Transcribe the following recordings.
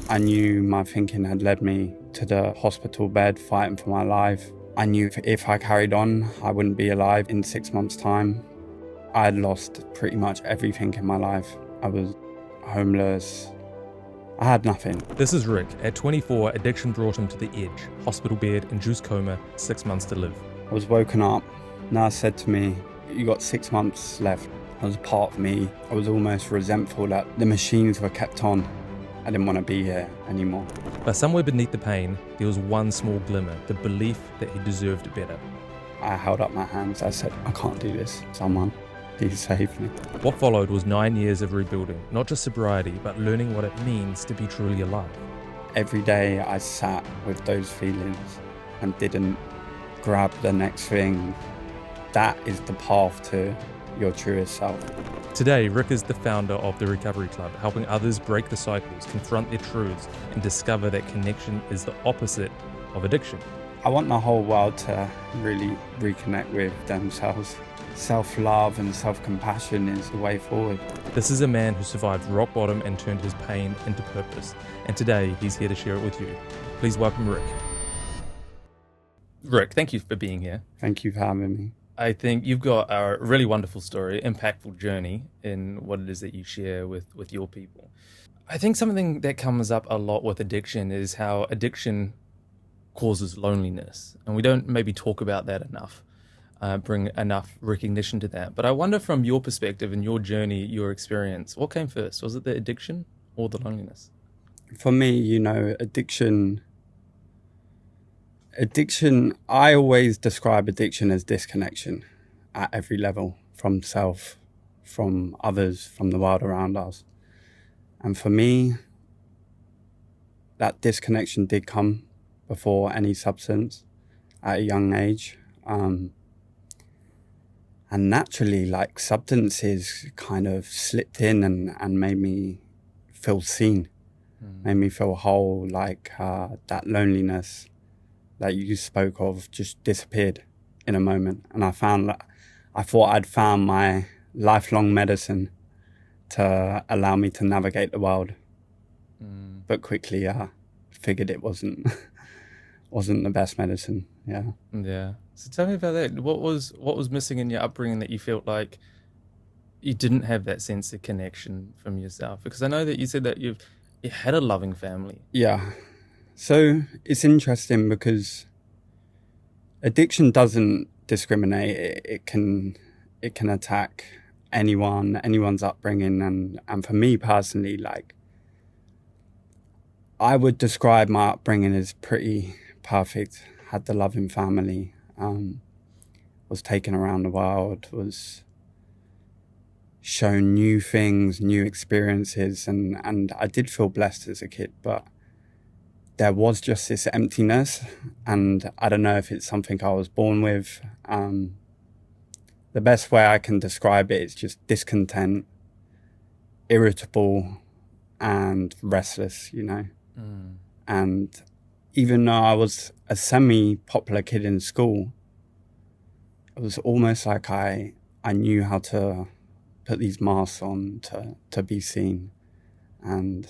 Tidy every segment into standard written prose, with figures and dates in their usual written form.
I knew my thinking had led me to the hospital bed fighting for my life. I knew if I carried on, I wouldn't be alive in 6 months' time. I had lost pretty much everything in my life. I was homeless. I had nothing. This is Rick. At 24, addiction brought him to the edge. Hospital bed, induced coma, 6 months to live. I was woken up. Nurse said to me, "You got 6 months left." It was a part of me. I was almost resentful that the machines were kept on. I didn't want to be here anymore. But somewhere beneath the pain, there was one small glimmer, the belief that he deserved better. I held up my hands. I said, "I can't do this. Someone, please save me." What followed was 9 years of rebuilding, not just sobriety, but learning what it means to be truly alive. Every day I sat with those feelings and didn't grab the next thing. That is the path to your truest self. Today, Rick is the founder of the Recovery Club, helping others break the cycles, confront their truths, and discover that connection is the opposite of addiction. I want the whole world to really reconnect with themselves. Self-love and self-compassion is the way forward. This is a man who survived rock bottom and turned his pain into purpose. And today, he's here to share it with you. Please welcome Rick. Rick, thank you for being here. Thank you for having me. I think you've got a really wonderful story, impactful journey in what it is that you share with your people. I think something that comes up a lot with addiction is how addiction causes loneliness. And we don't maybe talk about that enough, bring enough recognition to that. But I wonder from your perspective and your journey, your experience, what came first? Was it the addiction or the loneliness? For me, addiction, I always describe addiction as disconnection at every level, from self, from others, from the world around us. And for me, that disconnection did come before any substance at a young age. And naturally, like, substances kind of slipped in and made me feel seen, made me feel whole, like that loneliness that you spoke of just disappeared in a moment. And I thought I'd found my lifelong medicine to allow me to navigate the world. But quickly figured it wasn't the best medicine. Yeah. So tell me about that. What was missing in your upbringing that you felt like you didn't have that sense of connection from yourself? Because I know that you said that you had a loving family. Yeah. So it's interesting because addiction doesn't discriminate. It can attack anyone's upbringing. And for me personally, like, I would describe my upbringing as pretty perfect. Had the loving family, was taken around the world, was shown new things, new experiences. And I did feel blessed as a kid, but there was just this emptiness, and I don't know if it's something I was born with. The best way I can describe it is just discontent, irritable, and restless, And even though I was a semi-popular kid in school, it was almost like I knew how to put these masks on to be seen. And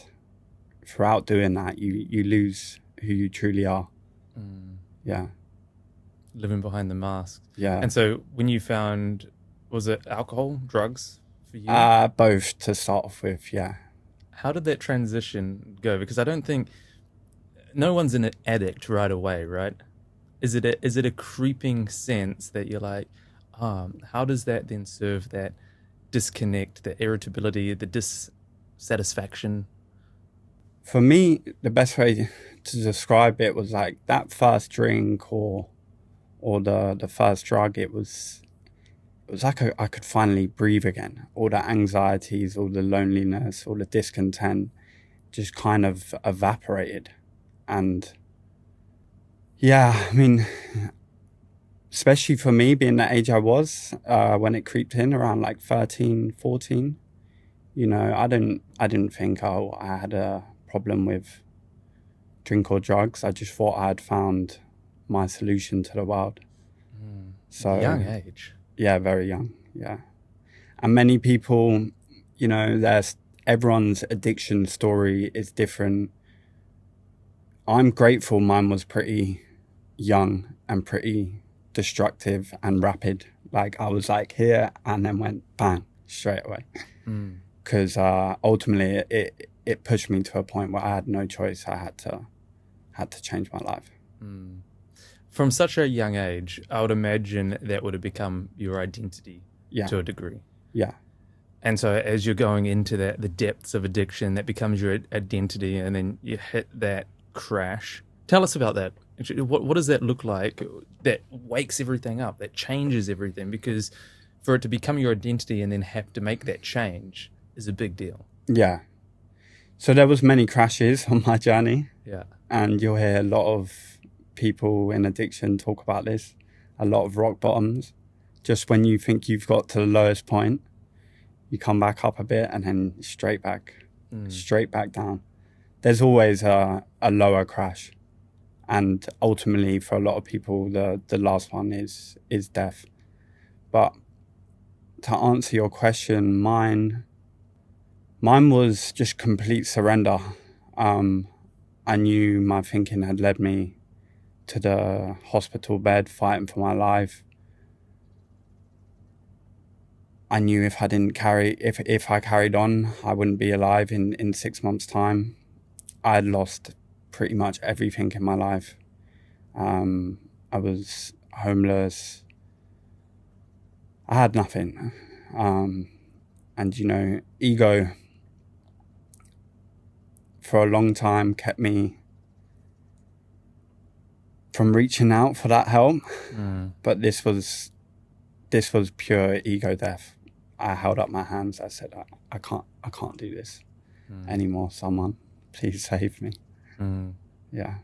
throughout doing that, you lose who you truly are. Yeah. Living behind the mask. Yeah. And so when you found, was it alcohol, drugs for you? Both to start off with, yeah. How did that transition go? Because I don't think, no one's an addict right away, right? Is it a creeping sense that you're like, how does that then serve that disconnect, the irritability, the dissatisfaction? For me, the best way to describe it was like that first drink or the first drug. It was like I could finally breathe again. All the anxieties, all the loneliness, all the discontent just kind of evaporated. And yeah, I mean, especially for me being the age I was when it creeped in around like 13, 14, I didn't think I had a problem with drink or drugs. I just thought I had found my solution to the world. So young age. Yeah, very young. Yeah. And many people, everyone's addiction story is different. I'm grateful mine was pretty young and pretty destructive and rapid. Like I was like here and then went bang straight away. Because ultimately it pushed me to a point where I had no choice. I had to change my life. From such a young age, I would imagine that would have become your identity to a degree. Yeah. And so as you're going into the depths of addiction, that becomes your identity, and then you hit that crash. Tell us about that. What does that look like that wakes everything up, that changes everything? Because for it to become your identity and then have to make that change is a big deal. Yeah. So there was many crashes on my journey. Yeah. And you'll hear a lot of people in addiction talk about this, a lot of rock bottoms. Just when you think you've got to the lowest point, you come back up a bit and then straight back down. There's always a lower crash. And ultimately, for a lot of people, the last one is death. But to answer your question, mine was just complete surrender. I knew my thinking had led me to the hospital bed fighting for my life. I knew if I carried on, I wouldn't be alive in 6 months' time. I had lost pretty much everything in my life. I was homeless. I had nothing. And, ego for a long time kept me from reaching out for that help. But this was pure ego death. I held up my hands. I said, I can't do this anymore. Someone, please save me. Yeah.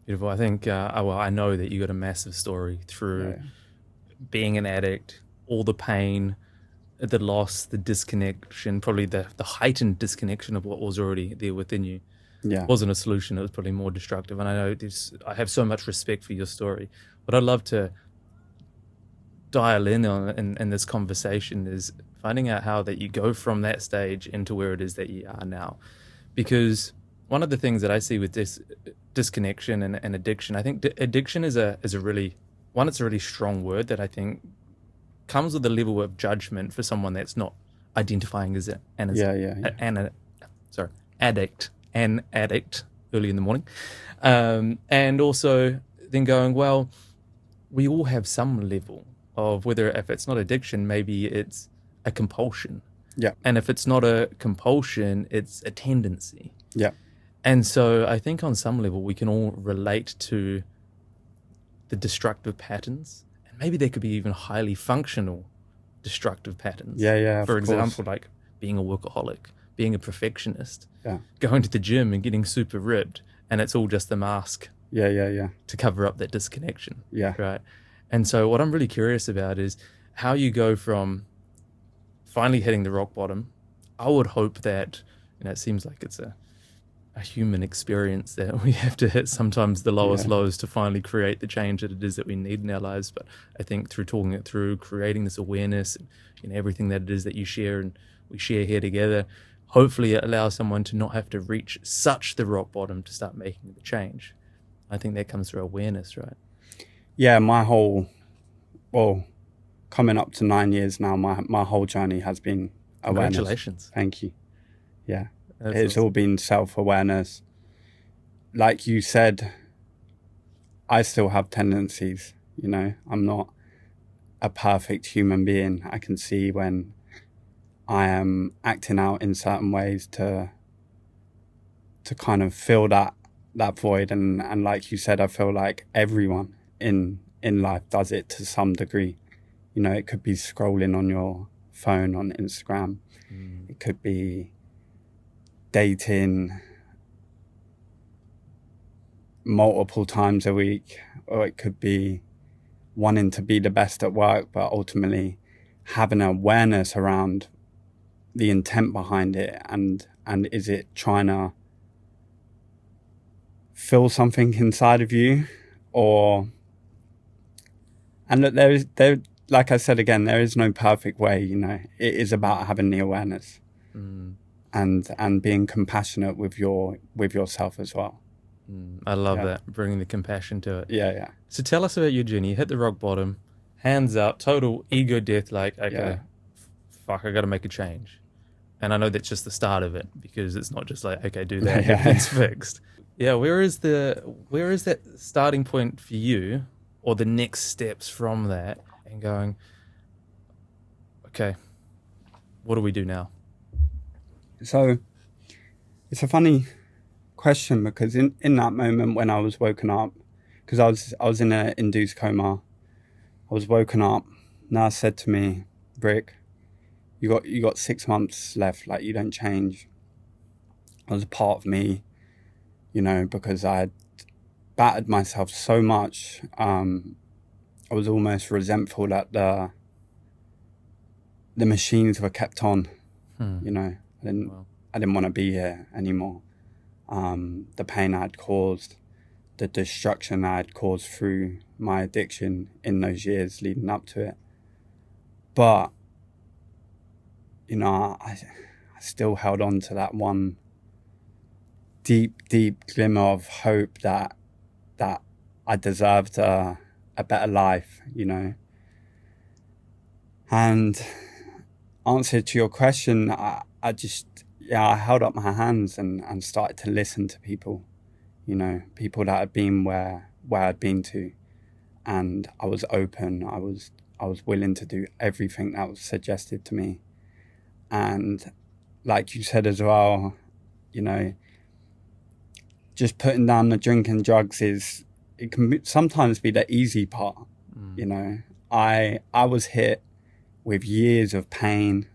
Beautiful. I think, I know that you got a massive story through being an addict, all the pain, the loss, the disconnection, probably the heightened disconnection of what was already there within you. Yeah. It wasn't a solution. It was probably more destructive. And I know I have so much respect for your story. What I'd love to dial in on in this conversation is finding out how that you go from that stage into where it is that you are now. Because one of the things that I see with this disconnection and addiction, I think addiction is a really, it's a really strong word that I think comes with a level of judgment for someone that's not identifying as an addict early in the morning. And also then going, well, we all have some level of whether, if it's not addiction, maybe it's a compulsion. Yeah. And if it's not a compulsion, it's a tendency. Yeah. And so I think on some level we can all relate to the destructive patterns, and maybe they could be even highly functional destructive patterns. For example, like being a workaholic, being a perfectionist, going to the gym and getting super ripped, and it's all just a mask. To cover up that disconnection. Right. And so what I'm really curious about is how you go from finally hitting the rock bottom. I would hope that, it seems like it's a human experience that we have to hit sometimes the lowest lows to finally create the change that it is that we need in our lives. But I think through talking it through, creating this awareness, and everything that it is that you share and we share here together, hopefully it allows someone to not have to reach such the rock bottom to start making the change. I think that comes through awareness, right? Yeah, coming up to 9 years now, my whole journey has been awareness. Congratulations. Thank you. Yeah. That's It's all been self-awareness. Like you said, I still have tendencies, I'm not a perfect human being. I can see when I am acting out in certain ways to kind of fill that void. And like you said, I feel like everyone in life does it to some degree. It could be scrolling on your phone on Instagram. It could be dating multiple times a week, or it could be wanting to be the best at work, but ultimately having an awareness around the intent behind it, and is it trying to fill something inside of you, or... And look, there like I said again, there is no perfect way. It is about having the awareness and being compassionate with yourself as well. I love Yeah. that, bringing the compassion to it. Yeah, yeah, So tell us about your journey. You hit the rock bottom, hands up, total ego death, like, yeah, okay, fuck, I got to make a change. And I know that's just the start of it, because it's not just like, okay, do that, yeah. everything's fixed. Yeah, where is that starting point for you, or the next steps from that, and going, okay, what do we do now? So it's a funny question, because in that moment when I was woken up, because I was in an induced coma, I was woken up. Nurse said to me, Rick, you got 6 months left. Like, you don't change. It was a part of me, because I had battered myself so much. I was almost resentful that the machines were kept on. I didn't Wow. I didn't want to be here anymore. The pain I had caused, the destruction I had caused through my addiction in those years leading up to it. But I still held on to that one deep glimmer of hope that I deserved a better life, And answer to your question, I just, I held up my hands and started to listen to people, people that had been where I'd been to, and I was open. I was willing to do everything that was suggested to me, and like you said as well, just putting down the drink and drugs it can sometimes be the easy part. I was hit with years of pain,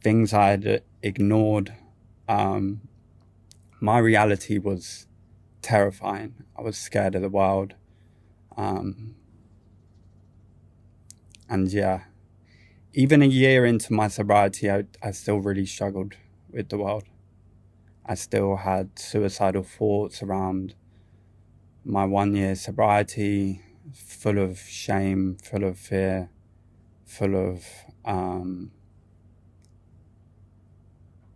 things I had ignored. My reality was terrifying. I was scared of the world. And yeah, even a year into my sobriety, I still really struggled with the world. I still had suicidal thoughts around my 1 year sobriety, full of shame, full of fear, full of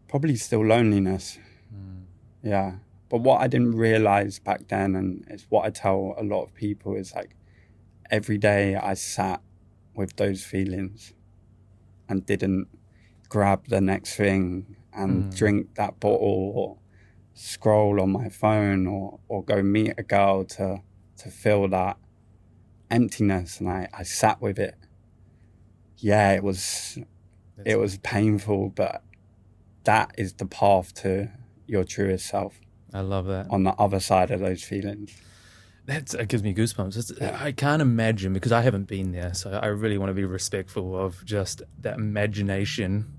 probably still loneliness. Yeah. But what I didn't realize back then, and it's what I tell a lot of people, is like every day I sat with those feelings and didn't grab the next thing and drink that bottle or scroll on my phone or go meet a girl to fill that emptiness. And I sat with it. Yeah, it was painful, but that is the path to your truest self. I love that. On the other side of those feelings. It gives me goosebumps. I can't imagine, because I haven't been there, so I really want to be respectful of just that imagination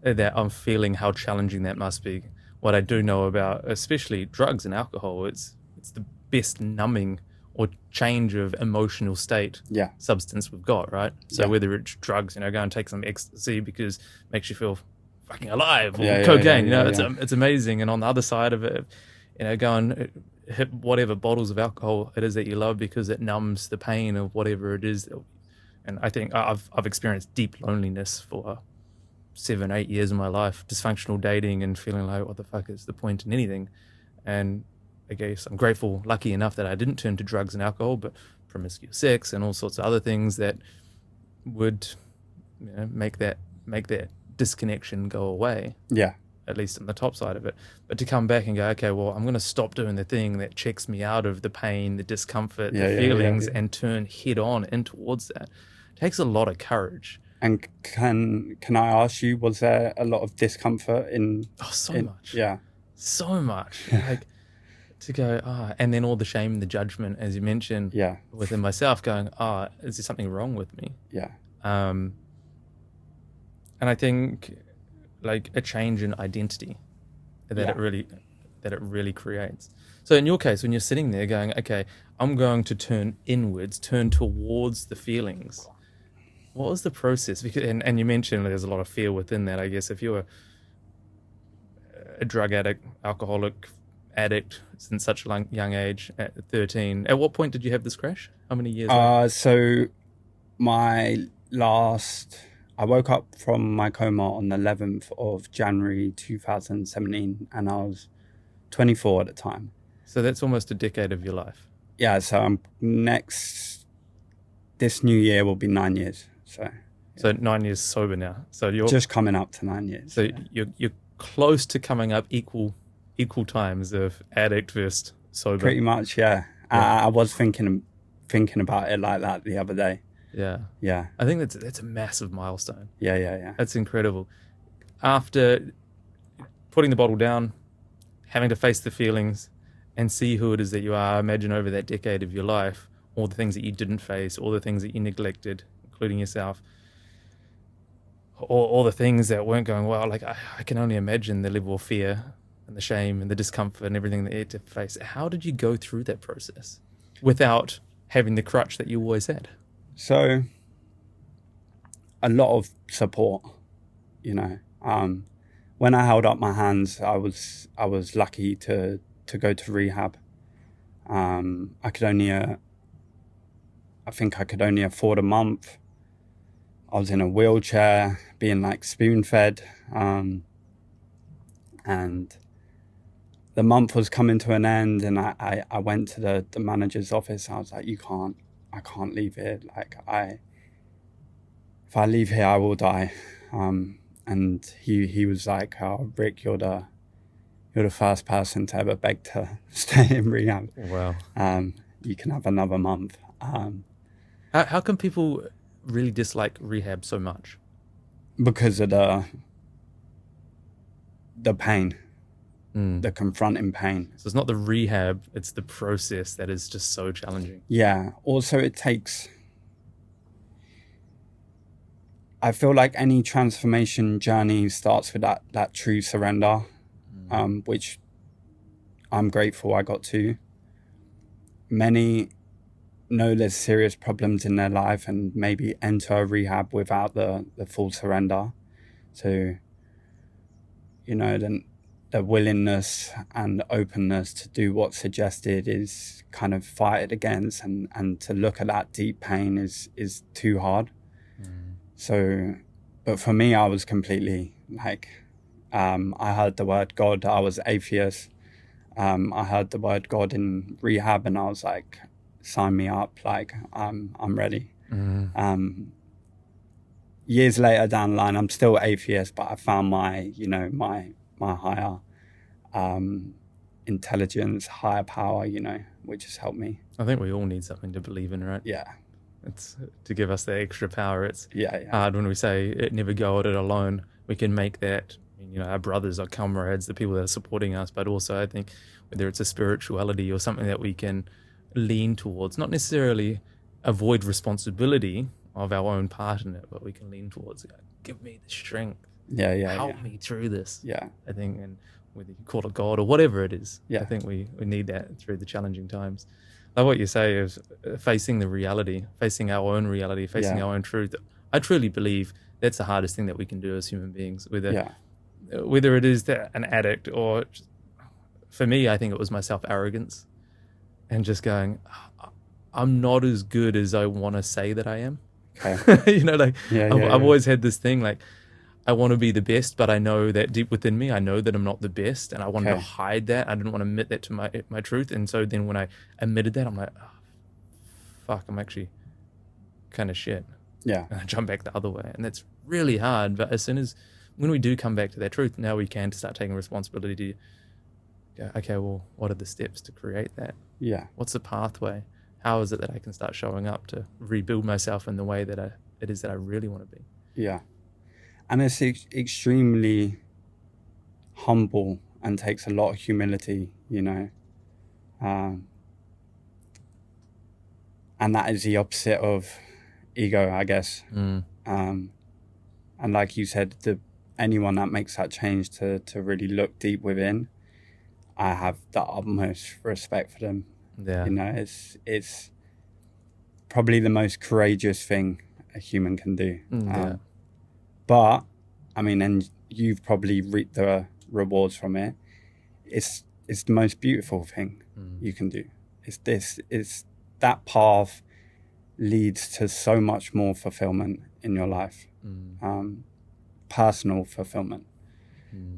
that I'm feeling, how challenging that must be. What I do know about, especially drugs and alcohol, it's the best numbing or change of emotional state substance we've got, right? So whether it's drugs, go and take some ecstasy because it makes you feel fucking alive, or cocaine, it's amazing. And on the other side of it, go and hit whatever bottles of alcohol it is that you love, because it numbs the pain of whatever it is. And I think I've experienced deep loneliness for 7-8 years of my life, dysfunctional dating, and feeling like, what the fuck is the point in anything? And I guess I'm grateful, lucky enough, that I didn't turn to drugs and alcohol, but promiscuous sex and all sorts of other things that would make that disconnection go away. Yeah. At least on the top side of it. But to come back and go, okay, well, I'm going to stop doing the thing that checks me out of the pain, the discomfort, the feelings, and turn head on in towards that. It takes a lot of courage. And can I ask you, was there a lot of discomfort in? Oh, so much. Yeah. So much. Like, to go, and then all the shame and the judgment, as you mentioned, within myself, going, is there something wrong with me? Yeah. And I think, like, a change in identity that it really creates. So in your case, when you're sitting there going, okay, I'm going to turn inwards, turn towards the feelings, what was the process? Because and you mentioned there's a lot of fear within that. I guess if you're a drug addict, alcoholic addict since such a young age, at 13, at what point did you have this crash? How many years later? So I woke up from my coma on the 11th of January 2017, and I was 24 at the time. So that's almost a decade of your life. Yeah, so this new year will be 9 years. So 9 years sober now. So you're just coming up to 9 years. So you're close to coming up equal times of addict versus sober. Pretty much, yeah. I was thinking about it like that the other day. Yeah. I think that's a massive milestone. Yeah. That's incredible. After putting the bottle down, having to face the feelings and see who it is that you are, imagine over that decade of your life, all the things that you didn't face, all the things that you neglected, including yourself, all the things that weren't going well. Like, I can only imagine the level of fear and the shame and the discomfort and everything that you had to face. How did you go through that process without having the crutch that you always had? So, a lot of support, when I held up my hands, I was lucky to go to rehab. I think I could only afford a month. I was in a wheelchair, being like spoon fed, and the month was coming to an end, and I went to the manager's office. I was like, I can't leave here. Like, if I leave here, I will die. And he was like, oh, Rick, you're the first person to ever beg to stay in rehab. Wow. You can have another month. How can people really dislike rehab so much? Because of the pain, the confronting pain. So it's not the rehab, it's the process that is just so challenging. Yeah. Also, I feel like any transformation journey starts with that true surrender, which I'm grateful I got to. Many know there's serious problems in their life and maybe enter a rehab without the full surrender. So, then the willingness and openness to do what's suggested is kind of fighted against, and to look at that deep pain is too hard. So, but for me, I was completely like, I heard the word God. I was atheist. I heard the word God in rehab, and I was like, sign me up. Like, I'm ready. Years later down the line, I'm still atheist, but I found my higher intelligence, higher power, which has helped me. I think we all need something to believe in, right? Yeah. It's to give us the extra power. It's yeah. hard when we say it, never go at it alone. We can make that, our brothers, our comrades, the people that are supporting us, but also I think whether it's a spirituality or something that we can lean towards, not necessarily avoid responsibility of our own part in it, but we can lean towards it. Give me the strength. Help me through this. Yeah. I think, and whether you call it God or whatever it is, yeah. I think we need that through the challenging times. Like what you say is facing the reality, facing our own reality, facing our own truth. I truly believe that's the hardest thing that we can do as human beings, whether it is an addict or, for me, I think it was my self-arrogance and just going, I'm not as good as I want to say that I am. Okay. I've always had this thing like, I want to be the best, but I know that deep within me, I know that I'm not the best, and I wanted to hide that. I didn't want to admit that to my truth, and so then when I admitted that, I'm like, oh, fuck, I'm actually kind of shit. Yeah. And I jump back the other way, and that's really hard. But as soon as when we do come back to that truth, now we can start taking responsibility to go, okay, well, what are the steps to create that? Yeah. What's the pathway? How is it that I can start showing up to rebuild myself in the way that it is that I really want to be? Yeah. And it's extremely humble and takes a lot of humility, and that is the opposite of ego, I guess. And like you said, anyone that makes that change to really look deep within, I have the utmost respect for them. Yeah. It's probably the most courageous thing a human can do. But, and you've probably reaped the rewards from it. It's the most beautiful thing you can do. It's that path leads to so much more fulfillment in your life. Personal fulfillment,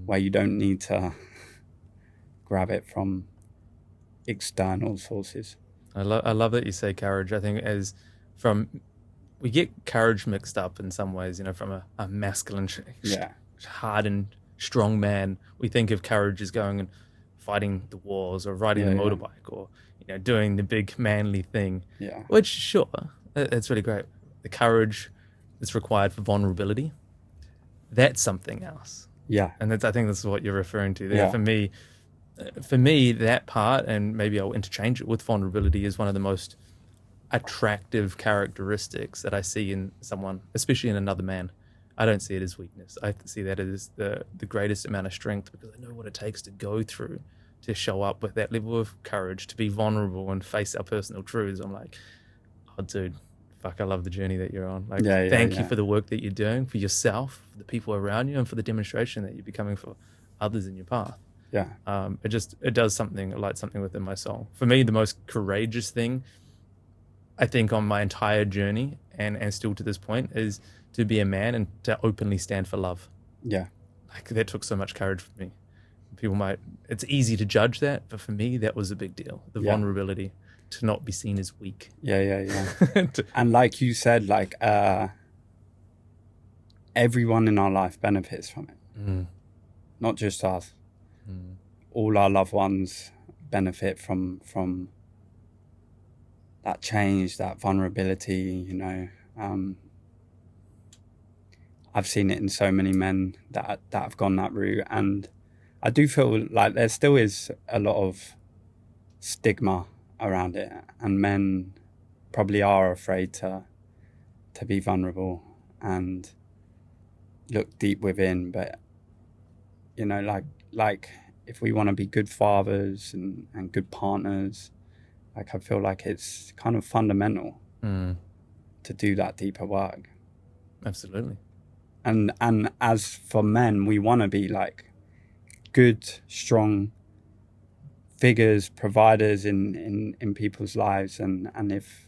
where you don't need to grab it from external sources. I love that you say courage. I think we get courage mixed up in some ways, from a masculine, hard and strong man. We think of courage as going and fighting the wars or riding the motorbike or, doing the big manly thing. Yeah. Which, sure, it's really great. The courage that's required for vulnerability, that's something else. Yeah. And I think this is what you're referring to there. Yeah. For me, that part, and maybe I'll interchange it with vulnerability, is one of the most attractive characteristics that I see in someone, especially in another man. I don't see it as weakness. I see that as the greatest amount of strength, because I know what it takes to go through, to show up with that level of courage, to be vulnerable and face our personal truths. I'm like, oh, dude, fuck, I love the journey that you're on. Like, thank you for the work that you're doing for yourself, for the people around you, and for the demonstration that you're becoming for others in your path. Yeah. It does something, it lights something within my soul. For me, the most courageous thing, I think, on my entire journey and still to this point, is to be a man and to openly stand for love. Yeah. Like, that took so much courage for me. It's easy to judge that, but for me, that was a big deal. The vulnerability, to not be seen as weak. Yeah. And like you said, like, everyone in our life benefits from it. Not just us. All our loved ones benefit from that change, that vulnerability, I've seen it in so many men that have gone that route, and I do feel like there still is a lot of stigma around it, and men probably are afraid to be vulnerable and look deep within. But like if we want to be good fathers and good partners, like, I feel like it's kind of fundamental to do that deeper work. Absolutely. And as for men, we want to be like good, strong figures, providers in people's lives, and if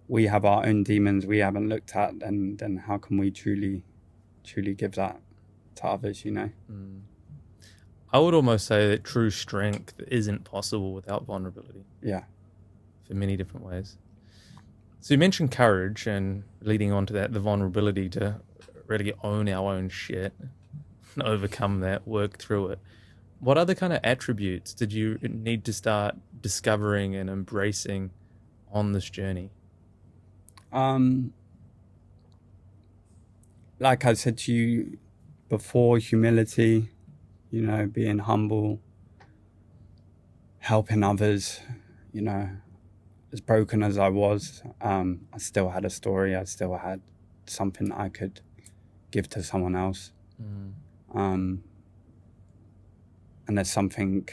we have our own demons we haven't looked at, then how can we truly give that to others? I would almost say that true strength isn't possible without vulnerability. Yeah. For many different ways. So you mentioned courage, and leading on to that, the vulnerability to really own our own shit, overcome that, work through it. What other kind of attributes did you need to start discovering and embracing on this journey? Like I said to you before, humility, being humble, helping others, as broken as I was, I still had a story. I still had something that I could give to someone else. And there's something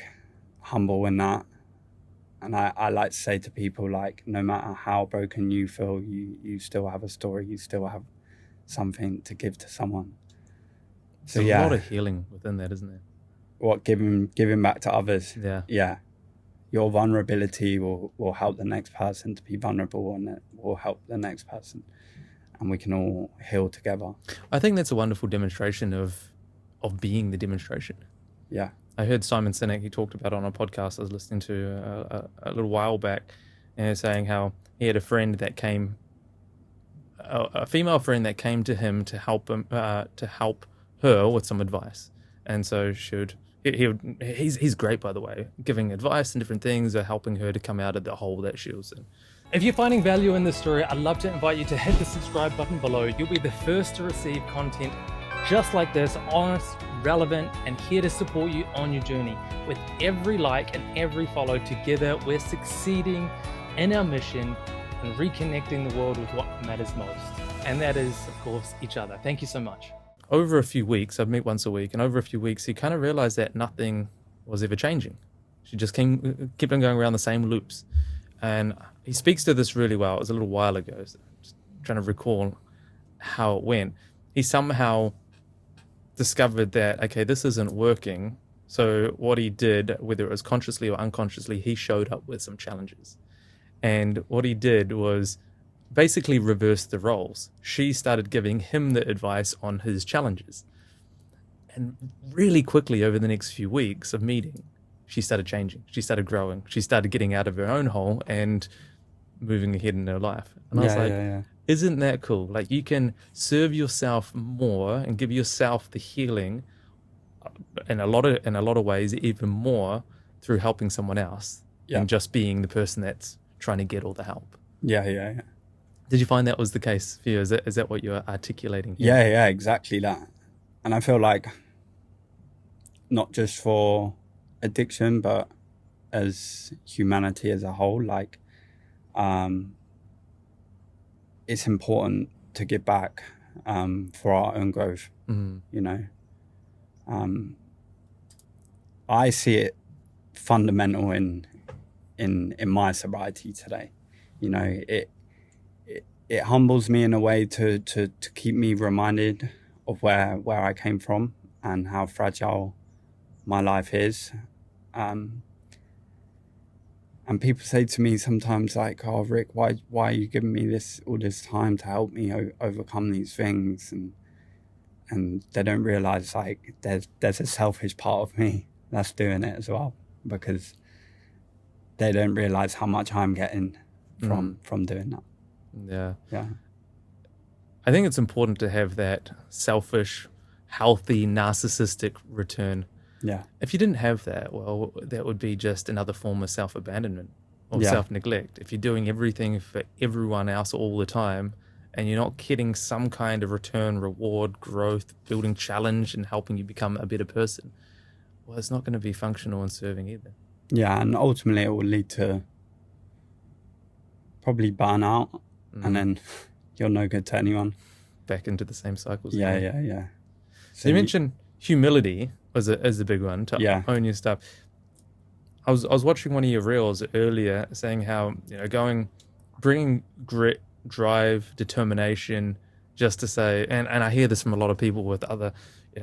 humble in that. And I like to say to people, like, no matter how broken you feel, you still have a story. You still have something to give to someone. So there's a lot of healing within that, isn't there? What, giving back to others? Yeah. Your vulnerability will help the next person to be vulnerable, and it will help the next person, and we can all heal together. I think that's a wonderful demonstration of being the demonstration. Yeah. I heard Simon Sinek, he talked about it on a podcast I was listening to a little while back, and he was saying how he had a friend that came, a female friend that came to him to help her with some advice. And so he's great, by the way, giving advice and different things, or helping her to come out of the hole that she was in. If you're finding value in this story, I'd love to invite you to hit the subscribe button below. You'll be the first to receive content just like this, honest, relevant, and here to support you on your journey. With every like and every follow, together we're succeeding in our mission and reconnecting the world with what matters most. And that is, of course, each other. Thank you so much. Over a few weeks, I'd meet once a week, and over a few weeks, he kind of realized that nothing was ever changing. She just kept on going around the same loops. And he speaks to this really well. It was a little while ago, so just trying to recall how it went. He somehow discovered that, okay, this isn't working. So what he did, whether it was consciously or unconsciously, he showed up with some challenges. And what he did was basically reverse the roles. She started giving him the advice on his challenges. And really quickly over the next few weeks of meeting, she started changing. She started growing. She started getting out of her own hole and moving ahead in her life. And I was like, isn't that cool? Like, you can serve yourself more and give yourself the healing in a lot of ways, even more through helping someone else than just being the person that's trying to get all the help. Yeah. Did you find that was the case for you? Is that what you're articulating here? Yeah, exactly that. And I feel like not just for addiction, but as humanity as a whole, like, it's important to give back for our own growth. You know, I see it fundamental in my sobriety today. You know, it humbles me in a way to keep me reminded of where I came from and how fragile my life is. And people say to me sometimes, like, "Oh, Rick, why are you giving me all this time to help me overcome these things?" And they don't realize, like, there's a selfish part of me that's doing it as well, because they don't realize how much I'm getting from doing that. Yeah. I think it's important to have that selfish, healthy, narcissistic return. Yeah. If you didn't have that, well, that would be just another form of self-abandonment or self-neglect. If you're doing everything for everyone else all the time and you're not getting some kind of return, reward, growth, building challenge and helping you become a better person, well, it's not going to be functional and serving either. Yeah, and ultimately it will lead to probably burnout, and then you're no good to anyone. Back into the same cycles. Yeah. So you mentioned humility as a big one to own your stuff. I was watching one of your reels earlier saying how, bringing grit, drive, determination, just to say, and I hear this from a lot of people with other,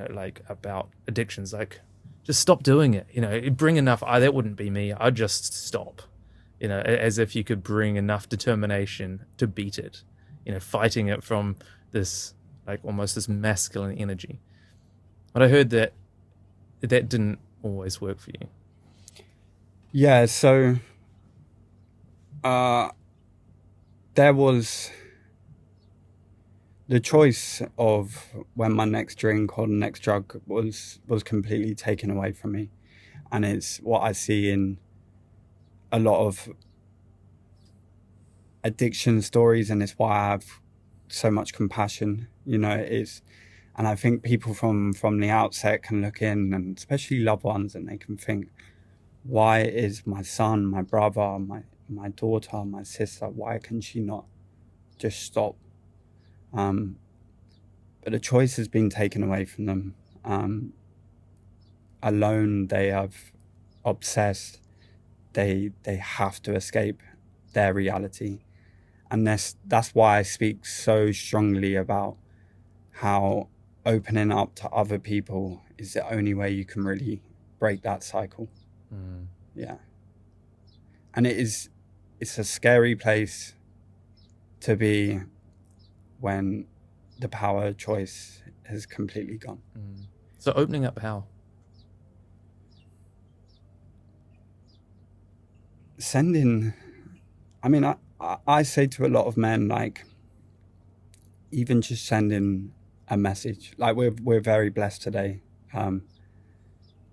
like about addictions, like, just stop doing it. Bring enough. That wouldn't be me. I'd just stop. As if you could bring enough determination to beat it. Fighting it from this, like, almost this masculine energy. But I heard that didn't always work for you. Yeah. So, there was the choice of when my next drink or the next drug was completely taken away from me. And it's what I see in a lot of addiction stories, and it's why I have so much compassion. And I think people from the outset can look in, and especially loved ones, and they can think, why is my son, my brother, my daughter, my sister, why can she not just stop? But the choice has been taken away from them. Alone, they have obsessed. They have to escape their reality. And that's why I speak so strongly about how opening up to other people is the only way you can really break that cycle. Yeah. And it's a scary place to be when the power of choice has completely gone. So opening up how? I say to a lot of men, like, even just sending a message. Like, we're very blessed today. I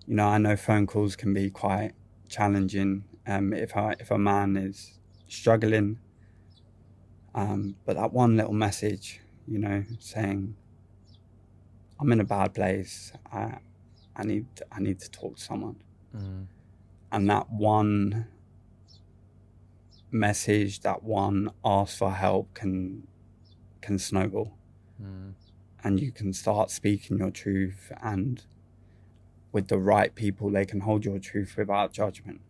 know phone calls can be quite challenging if a man is struggling. But that one little message, saying, I'm in a bad place. I need to talk to someone. And that one message, that one ask for help can snowball. And you can start speaking your truth, and with the right people, they can hold your truth without judgment.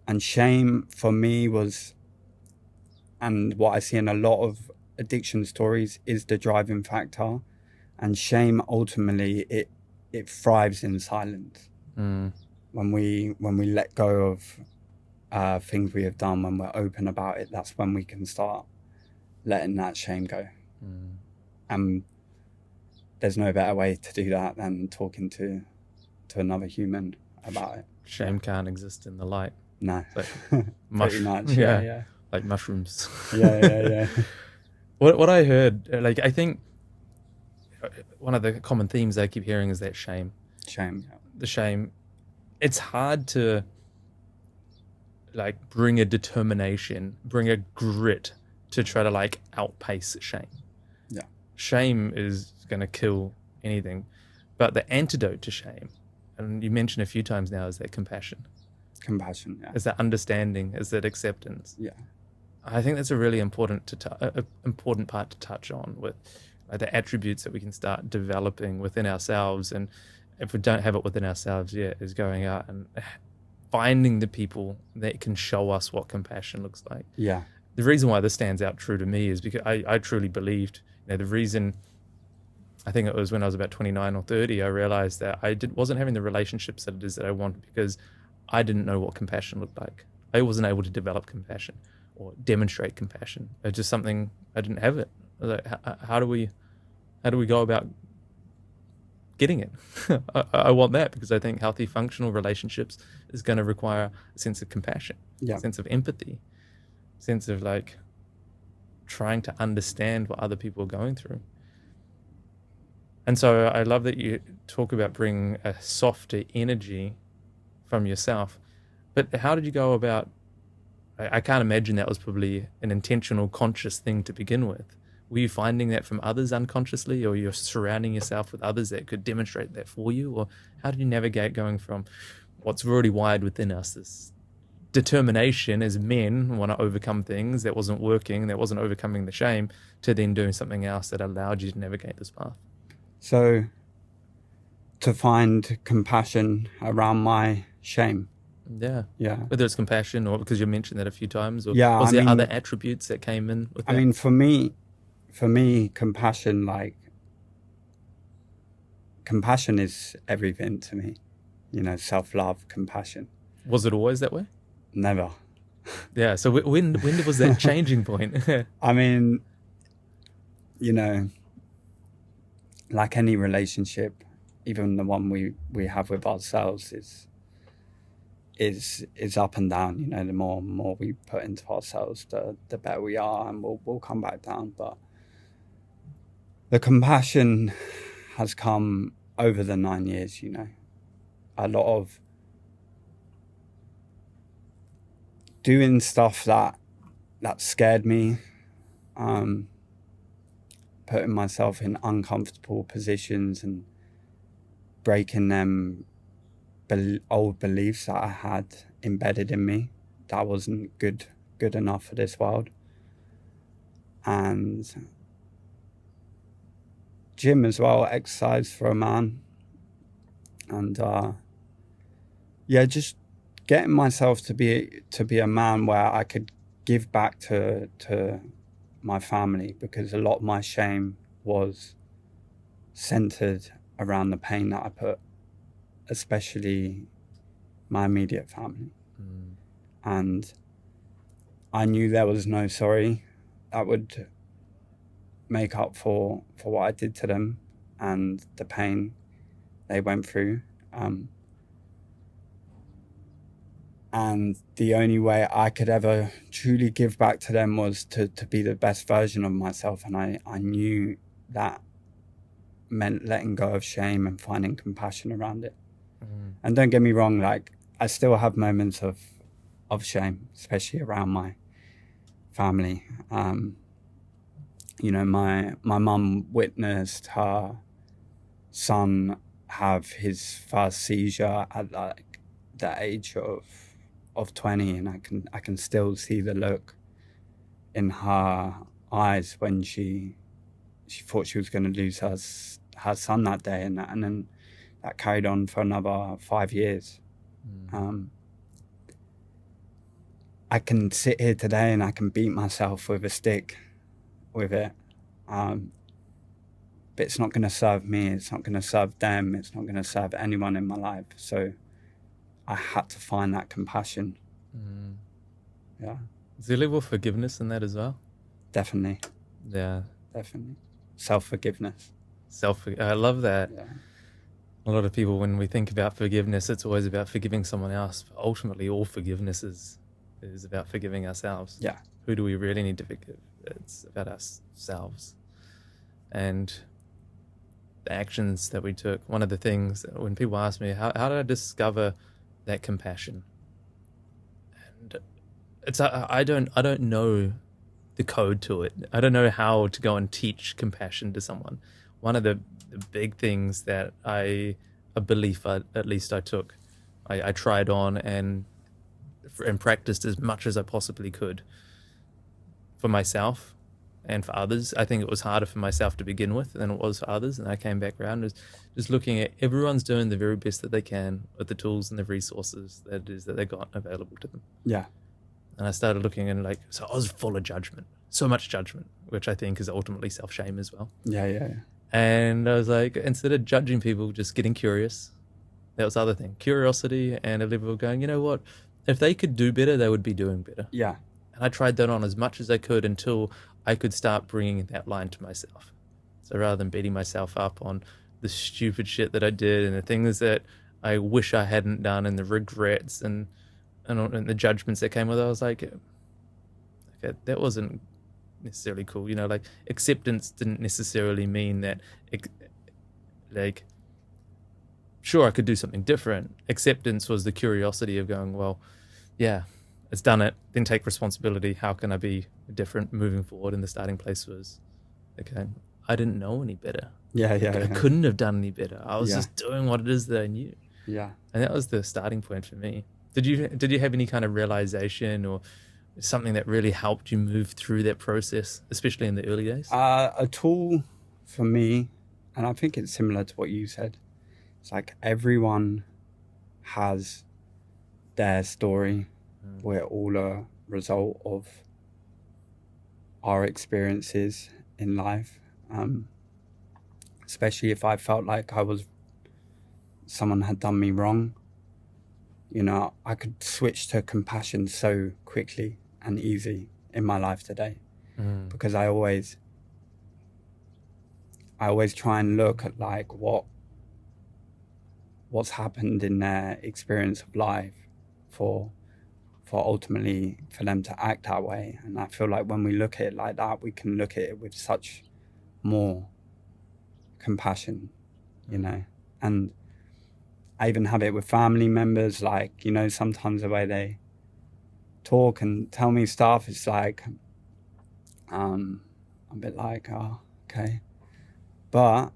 And shame for me was, and what I see in a lot of addiction stories, is the driving factor. And shame, ultimately, it thrives in silence. When we let go of things we have done, when we're open about it, that's when we can start letting that shame go. And there's no better way to do that than talking to another human about it. Shame can't exist in the light. No. Like Pretty much. Yeah. like mushrooms. Yeah. What I heard, like, I think one of the common themes I keep hearing is that shame. Shame. Yeah. The shame. It's hard to like bring a determination, bring a grit to try to like outpace shame. Yeah. Shame is going to kill anything, but the antidote to shame, and you mentioned a few times now, is that compassion. Compassion. Yeah. Is that understanding? Is that acceptance? Yeah. I think that's a really important important part to touch on, with like the attributes that we can start developing within ourselves. And if we don't have it within ourselves yet, is going out and finding the people that can show us what compassion looks like. Yeah. The reason why this stands out true to me is because I truly believed, the reason, I think it was when I was about 29 or 30, I realized that I wasn't having the relationships that it is that I wanted because I didn't know what compassion looked like. I wasn't able to develop compassion or demonstrate compassion. It's just something, I didn't have it. I was like, how do we go about getting it? I want that because I think healthy, functional relationships is going to require a sense of compassion, Yeah. a sense of empathy, a sense of like trying to understand what other people are going through. And so I love that you talk about bringing a softer energy from yourself. But how did you go about, I can't imagine that was probably an intentional, conscious thing to begin with. Were you finding that from others unconsciously, or you're surrounding yourself with others that could demonstrate that for you? Or how did you navigate going from what's already wired within us, this determination as men want to overcome things that wasn't working, that wasn't overcoming the shame, to then doing something else that allowed you to navigate this path? So to find compassion around my shame. Yeah. Yeah. Whether it's compassion, or because you mentioned that a few times, or Yeah, was I there mean, other attributes that came in with that? I mean, for me, compassion is everything to me. Self-love, compassion. Was it always that way? Never. Yeah. So when was that changing point? I mean, like any relationship, even the one we have with ourselves is up and down. The more we put into ourselves, the better we are, and we'll come back down. But the compassion has come over the 9 years. A lot of doing stuff that scared me, putting myself in uncomfortable positions and breaking them old beliefs that I had embedded in me that wasn't good enough for this world. And gym as well, exercise for a man, and just getting myself to be a man where I could give back to my family, because a lot of my shame was centered around the pain that I put, especially my immediate family. And I knew there was no sorry that would make up for what I did to them and the pain they went through. And the only way I could ever truly give back to them was to be the best version of myself. And I knew that meant letting go of shame and finding compassion around it. And don't get me wrong, like, I still have moments of shame, especially around my family. My mum witnessed her son have his first seizure at like the age of 20, and I can still see the look in her eyes when she thought she was going to lose her son that day, and then that carried on for another 5 years. I can sit here today and I can beat myself with a stick with it, but it's not going to serve me, it's not going to serve them, it's not going to serve anyone in my life. So I had to find that compassion. Yeah. Is there a level of forgiveness in that as well? Definitely. Yeah. Definitely. Self-forgiveness. I love that. Yeah. A lot of people, when we think about forgiveness, it's always about forgiving someone else. But ultimately, all forgiveness is about forgiving ourselves. Yeah. Who do we really need to forgive? It's about ourselves. And the actions that we took. One of the things, when people ask me, how did I discover that compassion? And it's I don't know the code to it. I don't know how to go and teach compassion to someone. One of the big things that a belief at least I took, I tried on and practiced as much as I possibly could for myself and for others. I think it was harder for myself to begin with than it was for others, and I came back around as just looking at everyone's doing the very best that they can with the tools and the resources that they got available to them. Yeah. And I started looking and so I was full of judgment, so much judgment, which I think is ultimately self-shame as well. Yeah. And I was like, instead of judging people, just getting curious. That was the other thing, curiosity, and a level of going, you know what, if they could do better, they would be doing better. Yeah. And I tried that on as much as I could until I could start bringing that line to myself. So rather than beating myself up on the stupid shit that I did and the things that I wish I hadn't done and the regrets and the judgments that came with it, I was like, okay, that wasn't necessarily cool. Like acceptance didn't necessarily mean that, like, sure, I could do something different. Acceptance was the curiosity of going, well, yeah, it's done it, then take responsibility. How can I be different moving forward? And the starting place was, okay, I didn't know any better. Yeah. I couldn't have done any better. I was Yeah. just doing what it is that I knew. Yeah. And that was the starting point for me. Did you have any kind of realization or something that really helped you move through that process, especially in the early days? A tool for me, and I think it's similar to what you said. It's like everyone has their story. We're all a result of our experiences in life. Especially if I felt like someone had done me wrong, I could switch to compassion so quickly and easy in my life today, because I always try and look at like what's happened in their experience of life for ultimately for them to act that way. And I feel like when we look at it like that, we can look at it with such more compassion, and I even have it with family members, like, sometimes the way they talk and tell me stuff, it's like, a bit like, oh, okay. But,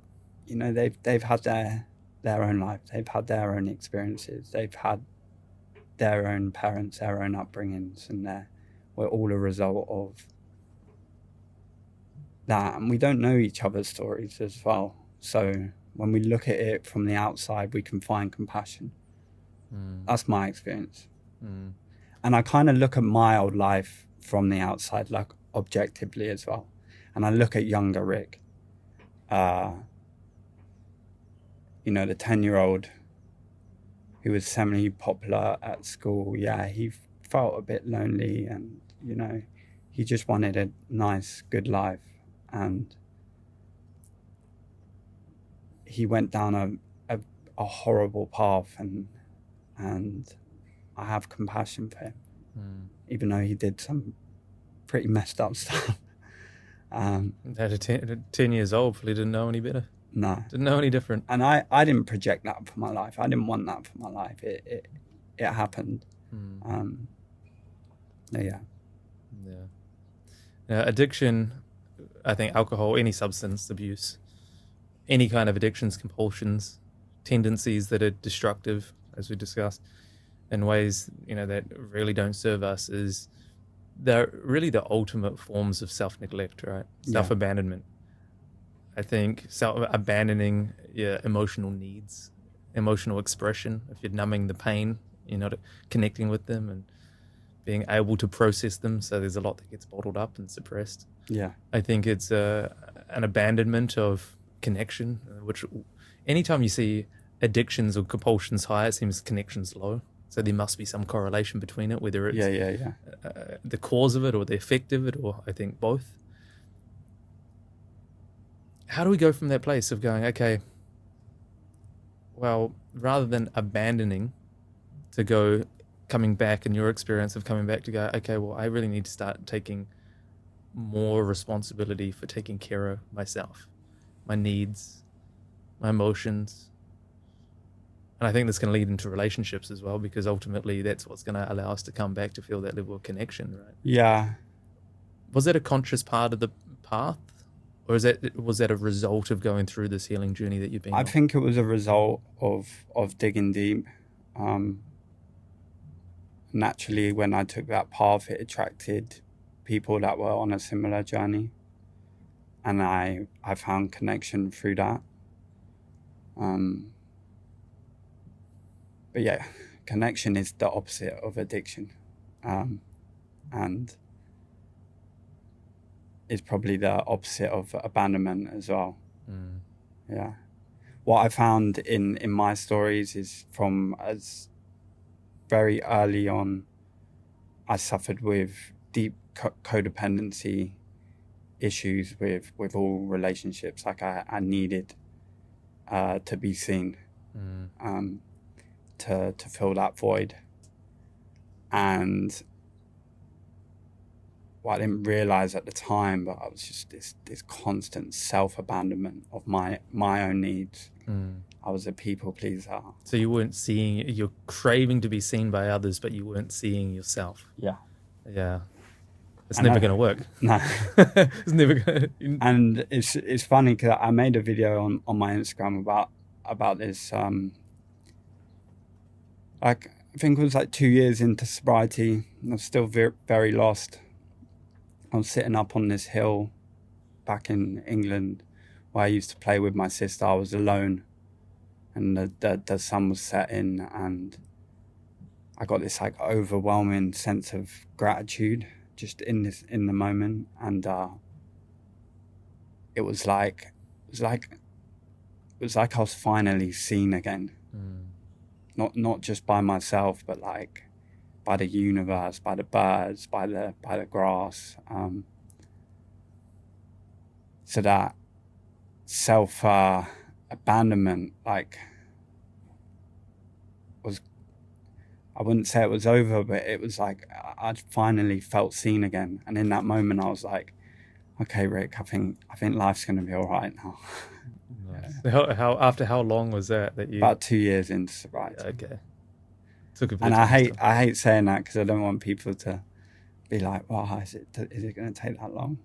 they've had their own life. They've had their own experiences. They've had their own parents, their own upbringings, and we're all a result of that. And we don't know each other's stories as well. So when we look at it from the outside, we can find compassion. That's my experience. And I kind of look at my old life from the outside, like objectively as well. And I look at younger Rick, the 10-year-old who was semi-popular at school. Yeah, he felt a bit lonely, and, he just wanted a nice, good life. And he went down a horrible path, and I have compassion for him, even though he did some pretty messed up stuff. At 10 years old, probably didn't know any better. No. Didn't know any different. And I didn't project that for my life. I didn't want that for my life. It happened. Yeah. Addiction, I think alcohol, any substance abuse, any kind of addictions, compulsions, tendencies that are destructive, as we discussed, in ways, that really don't serve us, they're really the ultimate forms of self-neglect, right? Self-abandonment. I think abandoning your emotional needs, emotional expression, if you're numbing the pain, you're not connecting with them and being able to process them. So there's a lot that gets bottled up and suppressed. Yeah. I think it's an abandonment of connection, which anytime you see addictions or compulsions high, it seems connection's low. So there must be some correlation between it, whether it's the cause of it or the effect of it, or I think both. How do we go from that place of going, okay, well, rather than abandoning to go, coming back, in your experience of coming back to go, okay, well, I really need to start taking more responsibility for taking care of myself, my needs, my emotions. And I think that's going to lead into relationships as well, because ultimately that's what's going to allow us to come back to feel that level of connection, right? Yeah. Was that a conscious part of the path? Or was that a result of going through this healing journey that you've been I on? think it was a result of digging deep. Naturally, when I took that path, it attracted people that were on a similar journey, and I found connection through that. But yeah, connection is the opposite of addiction, and is probably the opposite of abandonment as well. Yeah. What I found in my stories is, from as very early on, I suffered with deep codependency issues with all relationships. Like I needed to be seen, to fill that void. And what I didn't realize at the time, but I was just this constant self-abandonment of my own needs. I was a people pleaser. So you weren't seeing, you're craving to be seen by others, but you weren't seeing yourself. Yeah. Yeah. It's never going to work. No. It's never going to. And it's funny because I made a video on my Instagram about this. Like, I think it was like 2 years into sobriety. I was still very, very lost. I was sitting up on this hill back in England where I used to play with my sister. I was alone, and the sun was setting, and I got this like overwhelming sense of gratitude just in the moment. And it was like I was finally seen again. Not just by myself, but like by the universe, by the birds, by the grass. So that self abandonment, like, was, I wouldn't say it was over, but it was like I'd finally felt seen again. And in that moment, I was like, okay, Rick, I think life's going to be all right now. Nice. How after how long was that you? About 2 years into sobriety. Okay. Took a bit And of time I hate saying that because I don't want people to be like, well, is it going to take that long?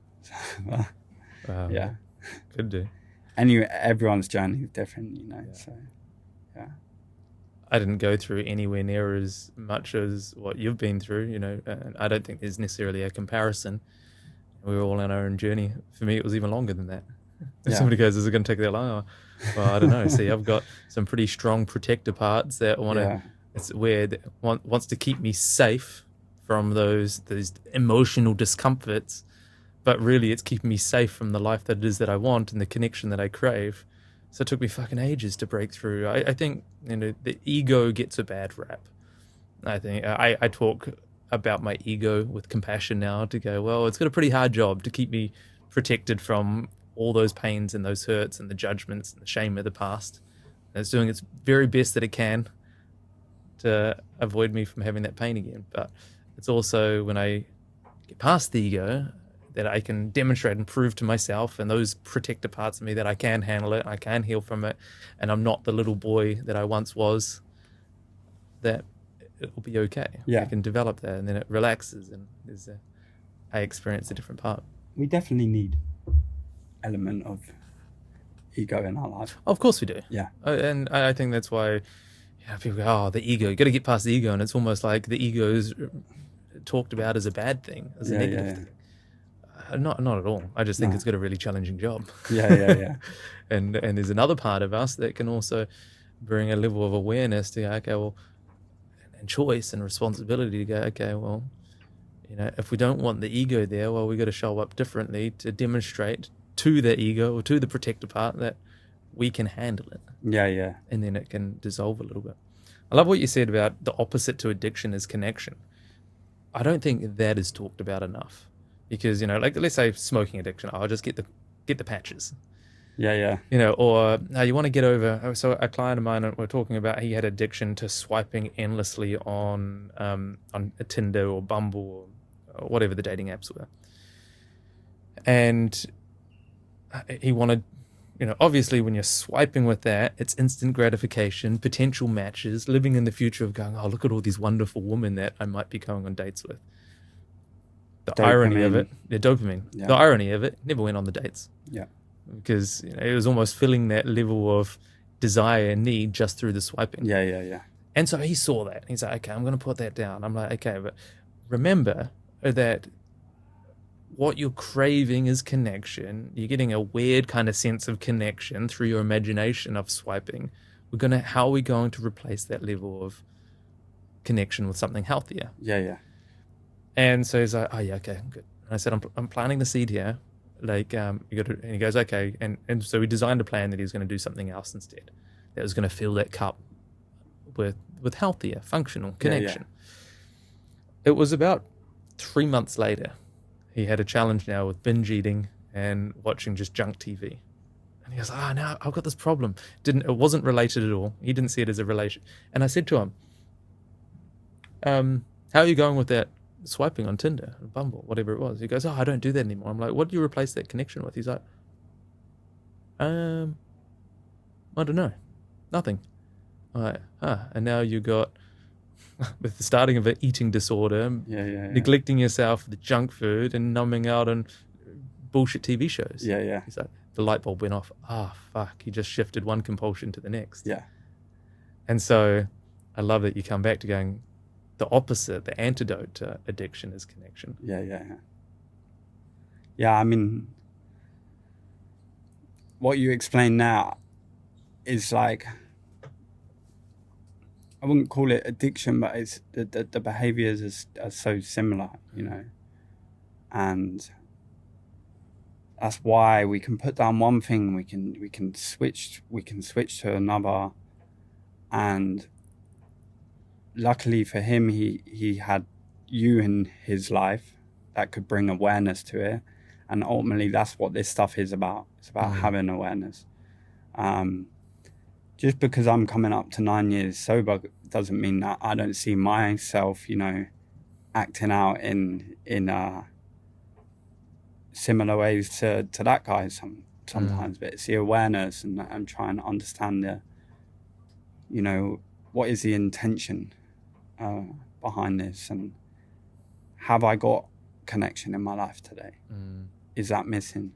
Yeah. Could do. Anyway, everyone's journey is different, you know. Yeah. So, yeah. I didn't go through anywhere near as much as what you've been through, you know, and I don't think there's necessarily a comparison. We were all on our own journey. For me, it was even longer than that. If somebody goes, is it going to take that long? Well, I don't know. See, I've got some pretty strong protector parts that want to, it's weird, wants to keep me safe from those emotional discomforts, but really it's keeping me safe from the life that it is that I want and the connection that I crave. So it took me fucking ages to break through. I think, you know, the ego gets a bad rap. I think I talk about my ego with compassion now, to go, well, it's got a pretty hard job to keep me protected from all those pains and those hurts and the judgments and the shame of the past. And it's doing its very best that it can to avoid me from having that pain again. But it's also when I get past the ego that I can demonstrate and prove to myself and those protector parts of me that I can handle it, I can heal from it, and I'm not the little boy that I once was, that it will be okay. Yeah. I can develop that, and then it relaxes, and I experience a different part. We definitely need element of ego in our life. Of course we do. Yeah. And I think that's why people go, oh, the ego, you got to get past the ego, and it's almost like the ego is talked about as a bad thing, as a negative thing. Not at all. I just think it's got a really challenging job. Yeah. And there's another part of us that can also bring a level of awareness to go, okay, well, and choice and responsibility to go, okay, well, you know, if we don't want the ego there, well, we got to show up differently to demonstrate to the ego or to the protector part that we can handle it. Yeah. And then it can dissolve a little bit. I love what you said about the opposite to addiction is connection. I don't think that is talked about enough. Because, you know, like, let's say smoking addiction, I'll just get the patches. Yeah. You know, or you want to get over. So a client of mine, we're talking about, he had addiction to swiping endlessly on a Tinder or Bumble or whatever the dating apps were, and he wanted, you know, obviously when you're swiping with that, it's instant gratification, potential matches, living in the future of going, oh, look at all these wonderful women that I might be going on dates with. The irony of it, the dopamine. Yeah. The irony of it, never went on the dates. Yeah. Because, you know, it was almost filling that level of desire and need just through the swiping. Yeah. And so he saw that. He's like, okay, I'm going to put that down. I'm like, okay, but remember that what you're craving is connection. You're getting a weird kind of sense of connection through your imagination of swiping. How are we going to replace that level of connection with something healthier? Yeah. And so he's like, oh yeah, okay, good. And I said, I'm planting the seed here. Like, and he goes, okay. And so we designed a plan that he was going to do something else instead. That was going to fill that cup with healthier, functional connection. Yeah. It was about 3 months later. He had a challenge now with binge eating and watching just junk TV. And he goes, now I've got this problem. It wasn't related at all. He didn't see it as a relation. And I said to him, how are you going with that swiping on Tinder, Bumble, whatever it was? He goes, I don't do that anymore. I'm like, what do you replace that connection with? He's like, I don't know. Nothing. I'm like, and now you got with the starting of an eating disorder, neglecting yourself, the junk food, and numbing out on bullshit TV shows. Yeah. He's like, the light bulb went off. Fuck. He just shifted one compulsion to the next. Yeah. And so I love that you come back to going, the opposite, the antidote to addiction is connection. Yeah, I mean, what you explain now is like, I wouldn't call it addiction, but it's the behaviors are so similar, you know, and that's why we can put down one thing, we can switch to another, and luckily for him, he had you in his life that could bring awareness to it, and ultimately that's what this stuff is about. It's about having awareness. Just because I'm coming up to 9 years sober doesn't mean that I don't see myself, you know, acting out in similar ways to that guy sometimes. But it's the awareness, and I'm trying to understand you know, what is the intention behind this, and have I got connection in my life today? Is that missing?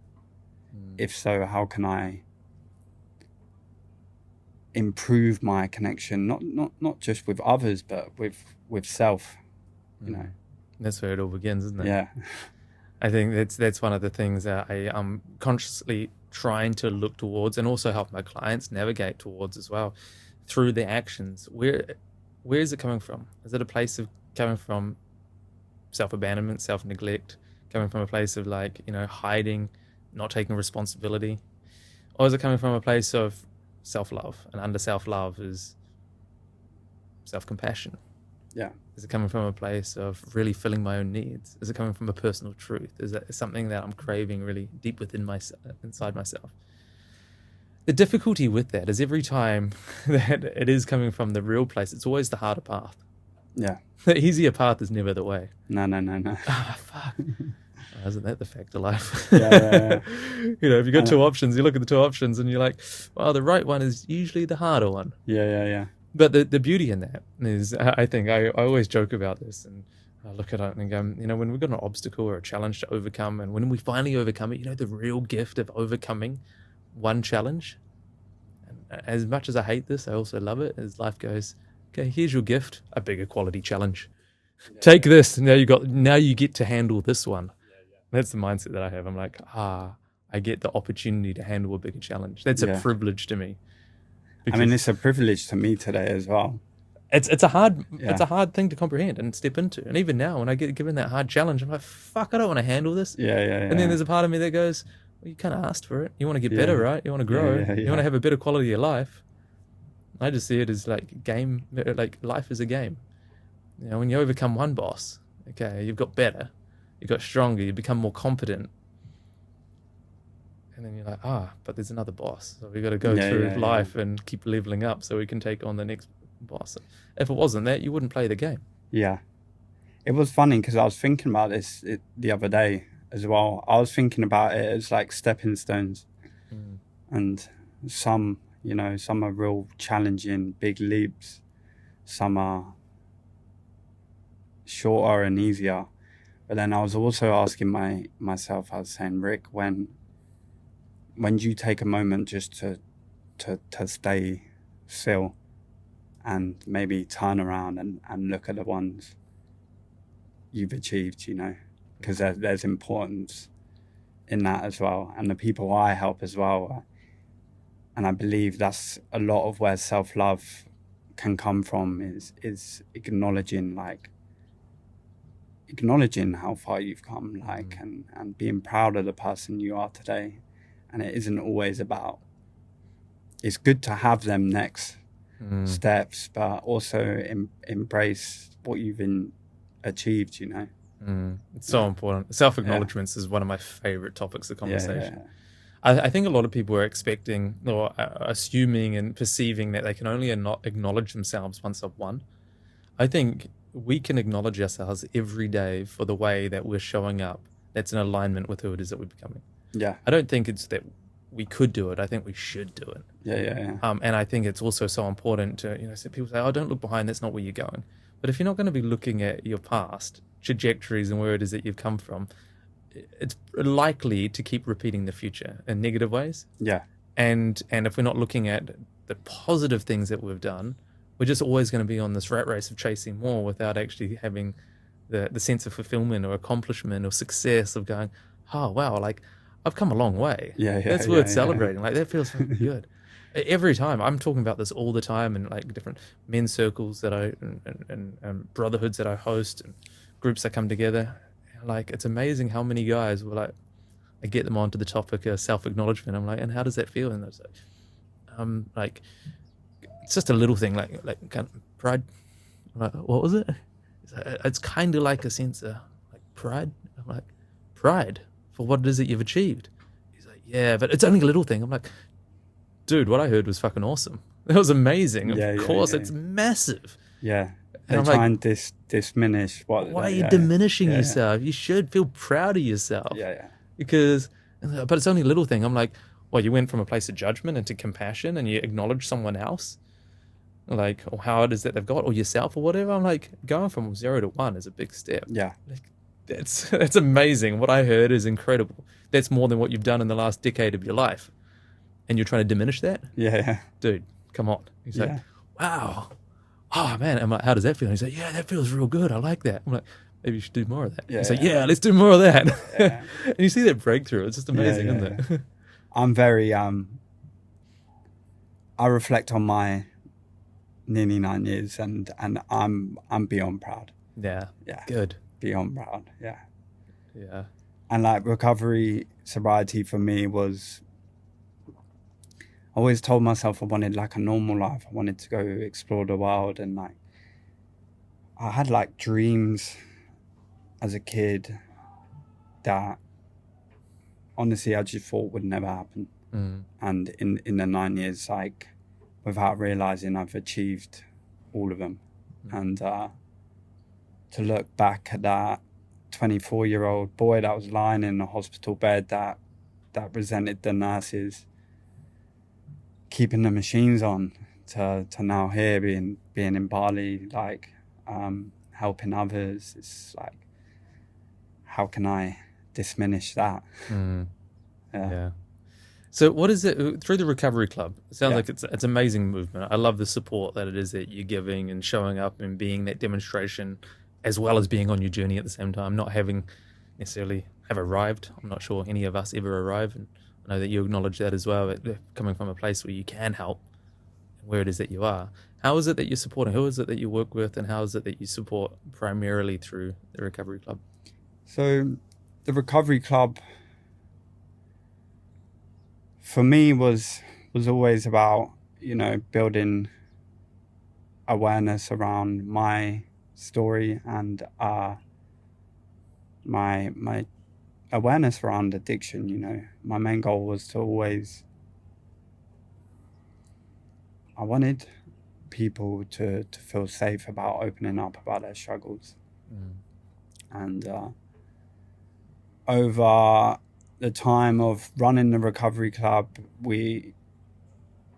If so, how can I improve my connection, not just with others, but with self, you know? That's where it all begins, isn't it? Yeah. I think that's one of the things that I am consciously trying to look towards, and also help my clients navigate towards as well, through their actions. Where is it coming from? Is it a place of coming from self-abandonment, self-neglect, coming from a place of, like, you know, hiding, not taking responsibility? Or is it coming from a place of self-love? And under self-love is self-compassion. Yeah. Is it coming from a place of really filling my own needs? Is it coming from a personal truth? Is that something that I'm craving really deep within inside myself? The difficulty with that is every time that it is coming from the real place, it's always the harder path. Yeah. The easier path is never the way. No. Fuck. Isn't that the fact of life? Yeah. You know, if you've got two options, you look at the two options and you're like, well, the right one is usually the harder one. Yeah. But the beauty in that is, I think, I always joke about this, and I look at it and go, you know, when we've got an obstacle or a challenge to overcome, and when we finally overcome it, you know, the real gift of overcoming one challenge, and as much as I hate this, I also love it, as life goes, okay, here's your gift, a bigger quality challenge. Take this, now you get to handle this one. That's the mindset that I have. I'm like, I get the opportunity to handle a bigger challenge. That's a privilege to me. I mean, it's a privilege to me today as well. It's a hard thing to comprehend and step into. And even now, when I get given that hard challenge, I'm like, fuck, I don't want to handle this. Yeah. And then there's a part of me that goes, well, you kind of asked for it. You want to get better, right? You want to grow. You want to have a better quality of life. I just see it as like life is a game. You know, when you overcome one boss, okay, you've got better, you got stronger, you become more competent. And then you're like, but there's another boss. So we got to go Yeah, through yeah, life and keep leveling up so we can take on the next boss. If it wasn't that, you wouldn't play the game. yeah. It was funny because I was thinking about this the other day as well. I was thinking about it as like stepping stones, and some are real challenging, big leaps. Some are shorter and easier. But then I was also asking myself, I was saying, Rick, when do you take a moment just to stay still and maybe turn around and look at the ones you've achieved, because there's importance in that as well, and the people I help as well. And I believe that's a lot of where self-love can come from, is acknowledging how far you've come, and being proud of the person you are today. And it isn't always about, it's good to have them next steps, but also embrace what you've achieved, It's so important. Self-acknowledgements is one of my favorite topics of conversation. Yeah. I think a lot of people are expecting or assuming and perceiving that they can only not acknowledge themselves once they've won. I think we can acknowledge ourselves every day for the way that we're showing up that's in alignment with who it is that we're becoming. Yeah. I don't think it's that we could do it. I think we should do it. Yeah. And I think it's also so important to, so people say, don't look behind, that's not where you're going. But if you're not going to be looking at your past trajectories and where it is that you've come from, it's likely to keep repeating the future in negative ways. Yeah. And if we're not looking at the positive things that we've done, we're just always going to be on this rat race of chasing more without actually having the sense of fulfillment or accomplishment or success of going, oh, wow, like I've come a long way. Yeah. That's worth celebrating. Like that feels fucking good. Every time I'm talking about this all the time in like different men's circles that and brotherhoods that I host and groups that come together. Like it's amazing how many guys were like, I get them onto the topic of self-acknowledgement. I'm like, and how does that feel? And they're like, it's just a little thing, like kind of pride. I'm like, what was it? It's kind of like a sense of like pride. I'm like, pride for what it is that you've achieved. He's like, yeah, but it's only a little thing. I'm like, dude, what I heard was fucking awesome. It was amazing. Of course, it's massive. Yeah. They try and diminish what. Why are you diminishing yourself? You should feel proud of yourself. Yeah. Because, but it's only a little thing. I'm like, well, you went from a place of judgment into compassion and you acknowledge someone else, like, or how it is that they've got, or yourself or whatever. I'm like, going from 0 to 1 is a big step. Yeah. Like, that's amazing. What I heard is incredible. That's more than what you've done in the last decade of your life. And you're trying to diminish that? Yeah. Dude, come on. He's like, wow. Oh, man. I'm like, how does that feel? And he's like, yeah, that feels real good. I like that. I'm like, maybe you should do more of that. He's like, yeah, let's do more of that. Yeah. And you see that breakthrough. It's just amazing, isn't it? I'm very, I reflect on my nearly 9 years and I'm beyond proud. Yeah. Yeah. Good. Beyond proud. Yeah. Yeah. And like recovery, sobriety for me was, I always told myself I wanted like a normal life. I wanted to go explore the world, and like I had like dreams as a kid that honestly I just thought would never happen. And in the 9 years, like without realizing, I've achieved all of them. And to look back at that 24-year-old boy that was lying in a hospital bed that resented the nurses keeping the machines on, to now here being in Bali, like helping others, it's like, how can I diminish that? Yeah. So what is it through the Recovery Club? It sounds like it's amazing movement. I love the support that it is that you're giving and showing up and being that demonstration, as well as being on your journey at the same time, not having necessarily have arrived. I'm not sure any of us ever arrive, and I know that you acknowledge that as well, coming from a place where you can help, where it is that you are. How is it that you're supporting? Who is it that you work with, and how is it that you support primarily through the Recovery Club? So the Recovery Club for me was always about, building awareness around my story and my awareness around addiction. You know, my main goal was to always, I wanted people to feel safe about opening up about their struggles. And over the time of running the recovery club,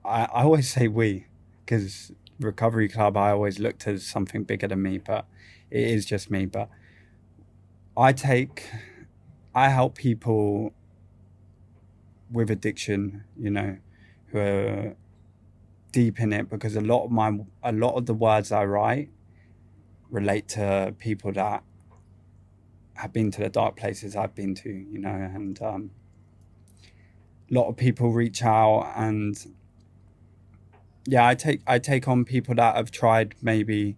I always say we, because recovery club I always looked as something bigger than me, but it is just me. But I help people with addiction, you know, who are deep in it, because a lot of the words I write relate to people that have been to the dark places I've been to, you know, and a lot of people reach out, and yeah, I take on people that have tried. Maybe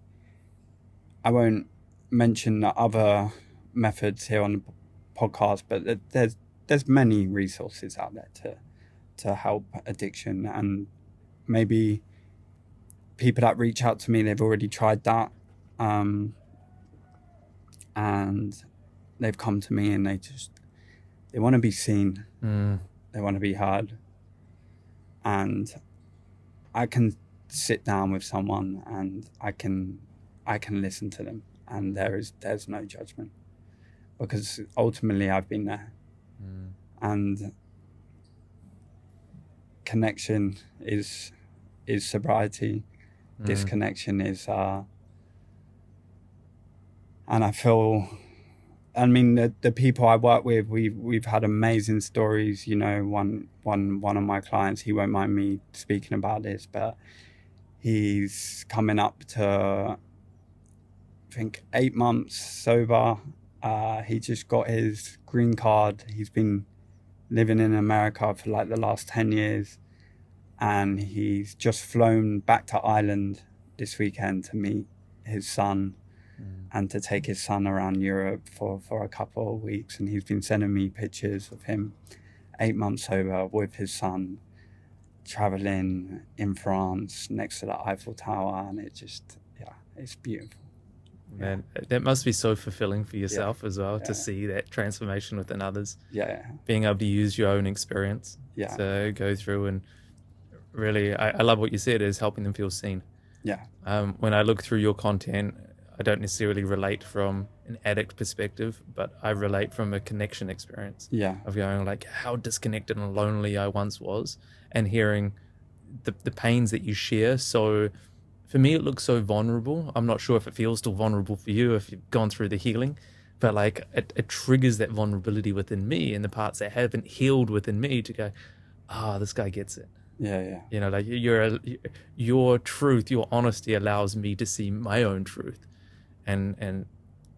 I won't mention the other methods here on the podcast, but there's many resources out there to help addiction, and maybe people that reach out to me, they've already tried that, and they've come to me and they want to be seen, they want to be heard, and I can sit down with someone and I can listen to them, and there's no judgment, because ultimately I've been there. And connection is sobriety. Disconnection is and I feel, I mean, the people I work with, we've had amazing stories. You know, one of my clients, he won't mind me speaking about this, but he's coming up to, I think, 8 months sober. He just got his green card. He's been living in America for like the last 10 years. And he's just flown back to Ireland this weekend to meet his son and to take his son around Europe for a couple of weeks. And he's been sending me pictures of him 8 months sober with his son, traveling in France next to the Eiffel Tower. And it just, yeah, it's beautiful. Man, that must be so fulfilling for yourself as well, to see that transformation within others. Being able to use your own experience to go through, and really, I love what you said, is helping them feel seen. When I look through your content, I don't necessarily relate from an addict perspective, but I relate from a connection experience. Of going like how disconnected and lonely I once was, and hearing the pains that you share. So for me, it looks so vulnerable. I'm not sure if it feels still vulnerable for you if you've gone through the healing, but like it triggers that vulnerability within me, and the parts that haven't healed within me, to go, this guy gets it. You know, like your truth, your honesty allows me to see my own truth, and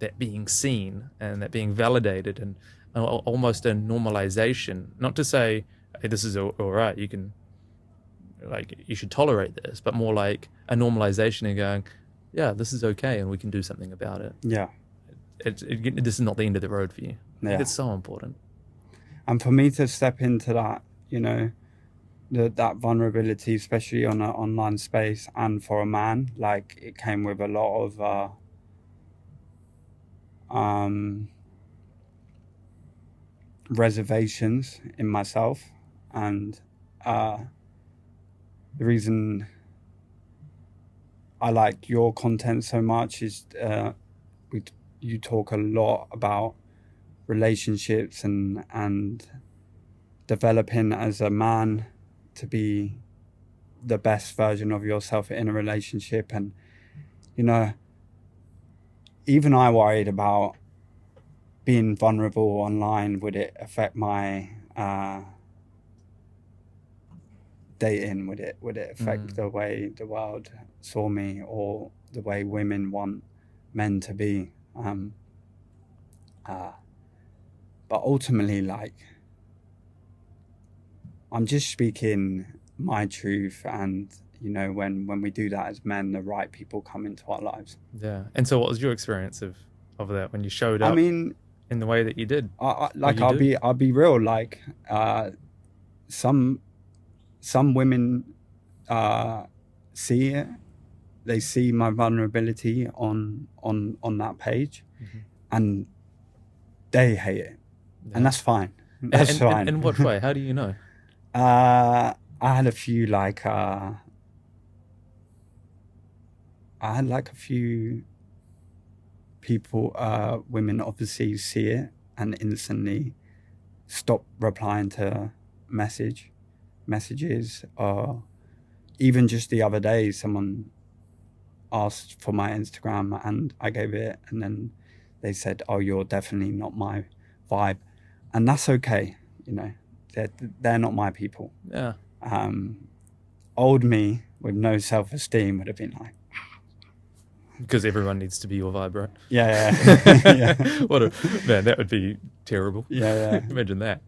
that being seen and that being validated, and almost a normalization. Not to say, hey, this is all right, you can, like, you should tolerate this, but more like a normalization and going, yeah, this is okay, and we can do something about it. This is not the end of the road for you. I think it's so important. And for me to step into that, you know, that vulnerability, especially on an online space, and for a man, like, it came with a lot of reservations in myself. And the reason I like your content so much is you talk a lot about relationships and developing as a man to be the best version of yourself in a relationship. And, you know, even I worried about being vulnerable online. Would it affect my dating? Would it affect the way the world saw me, or the way women want men to be? But ultimately, like, I'm just speaking my truth, and, you know, when we do that as men, the right people come into our lives. And so what was your experience of that when you showed up? I mean, in the way that you did? I'll be real, like, some women see it. They see my vulnerability on that page, and they hate it. and that's fine. That's fine. In what way? How do you know? I had a few a few people, women obviously see it and instantly stop replying to messages, or even just the other day, someone asked for my Instagram and I gave it, and then they said, "Oh, you're definitely not my vibe," and that's okay. They're not my people. Yeah. Old me with no self-esteem would have been like, because everyone needs to be your vibe, right? yeah. Man, that would be terrible. Yeah. Imagine that.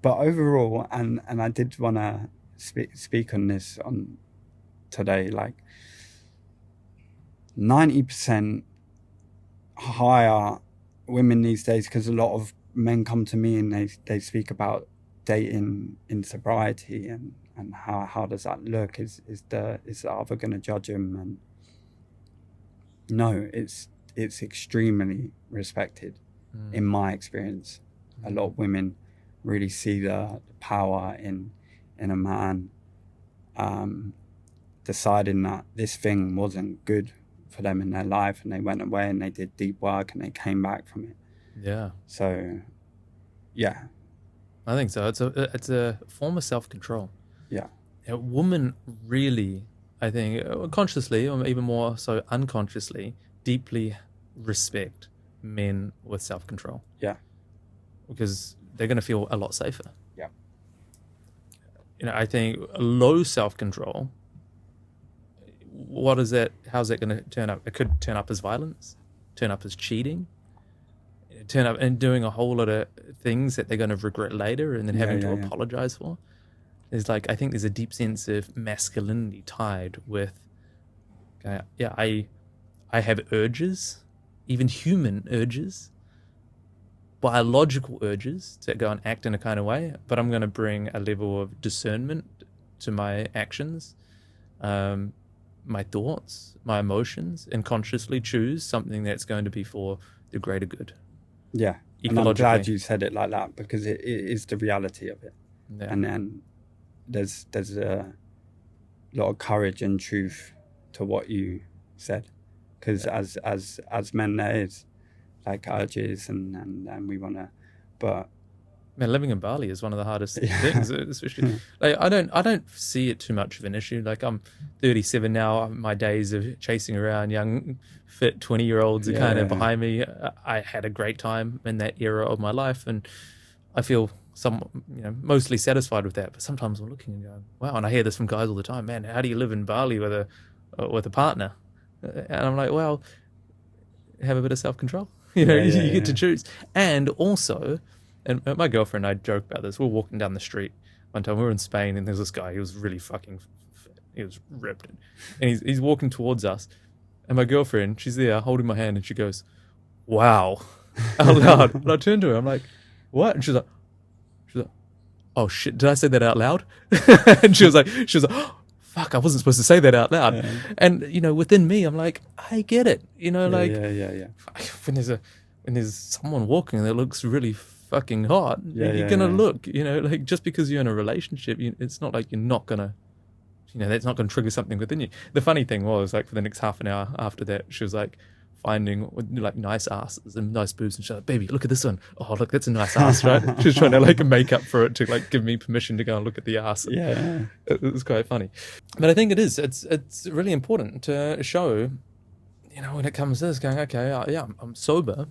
But overall, and I did want to speak on this on today, like 90% higher women these days, because a lot of men come to me and they speak about dating in sobriety and how does that look? Is the other going to judge him? And no, it's extremely respected in my experience. A lot of women really see the power in a man deciding that this thing wasn't good for them in their life, and they went away and they did deep work and they came back from it. Yeah. So, yeah. I think so. It's a form of self-control. Yeah. A woman really, I think, consciously or even more so unconsciously, deeply respect men with self-control. Yeah. Because they're going to feel a lot safer. Yeah. I think low self-control, what is that? How's that going to turn up? It could turn up as violence, turn up as cheating, turn up and doing a whole lot of things that they're going to regret later and then having to apologize for. There's I think there's a deep sense of masculinity tied with, I have urges, even human urges, biological urges to go and act in a kind of way, but I'm going to bring a level of discernment to my actions, my thoughts, my emotions, and consciously choose something that's going to be for the greater good. Yeah. And I'm glad you said it like that, because it is the reality of it. Yeah. And then there's a lot of courage and truth to what you said, because as men there is urges and we want to, but man, living in Bali is one of the hardest things, especially I don't see it too much of an issue. I'm 37 now. My days of chasing around young fit 20-year-olds are kind of behind me. I had a great time in that era of my life, and I feel mostly satisfied with that. But sometimes I'm looking and going, wow, and I hear this from guys all the time, man, how do you live in Bali with a partner? And I'm like, well, have a bit of self-control. You get to choose. And also, and my girlfriend and I joke about this. We were walking down the street one time. We were in Spain, and there's this guy. He was really fucking fit. He was ripped. And he's walking towards us. And my girlfriend, she's there holding my hand, and she goes, wow, out loud. And I turned to her. I'm like, what? And she's like, oh, shit, did I say that out loud? And she was like, oh, fuck, I wasn't supposed to say that out loud. Yeah. And, within me, I'm like, I get it. Yeah. When there's someone walking that looks really fucking hot, you're going to look, just because you're in a relationship, it's not like you're not going to, that's not going to trigger something within you. The funny thing was, for the next half an hour after that, she was finding nice asses and nice boobs, and she's like, baby, look at this one. Oh, look, that's a nice ass, right? She's trying to make up for it to give me permission to go and look at the ass. Yeah. It was quite funny. But I think it's really important to show, when it comes to this, going, okay, I'm sober.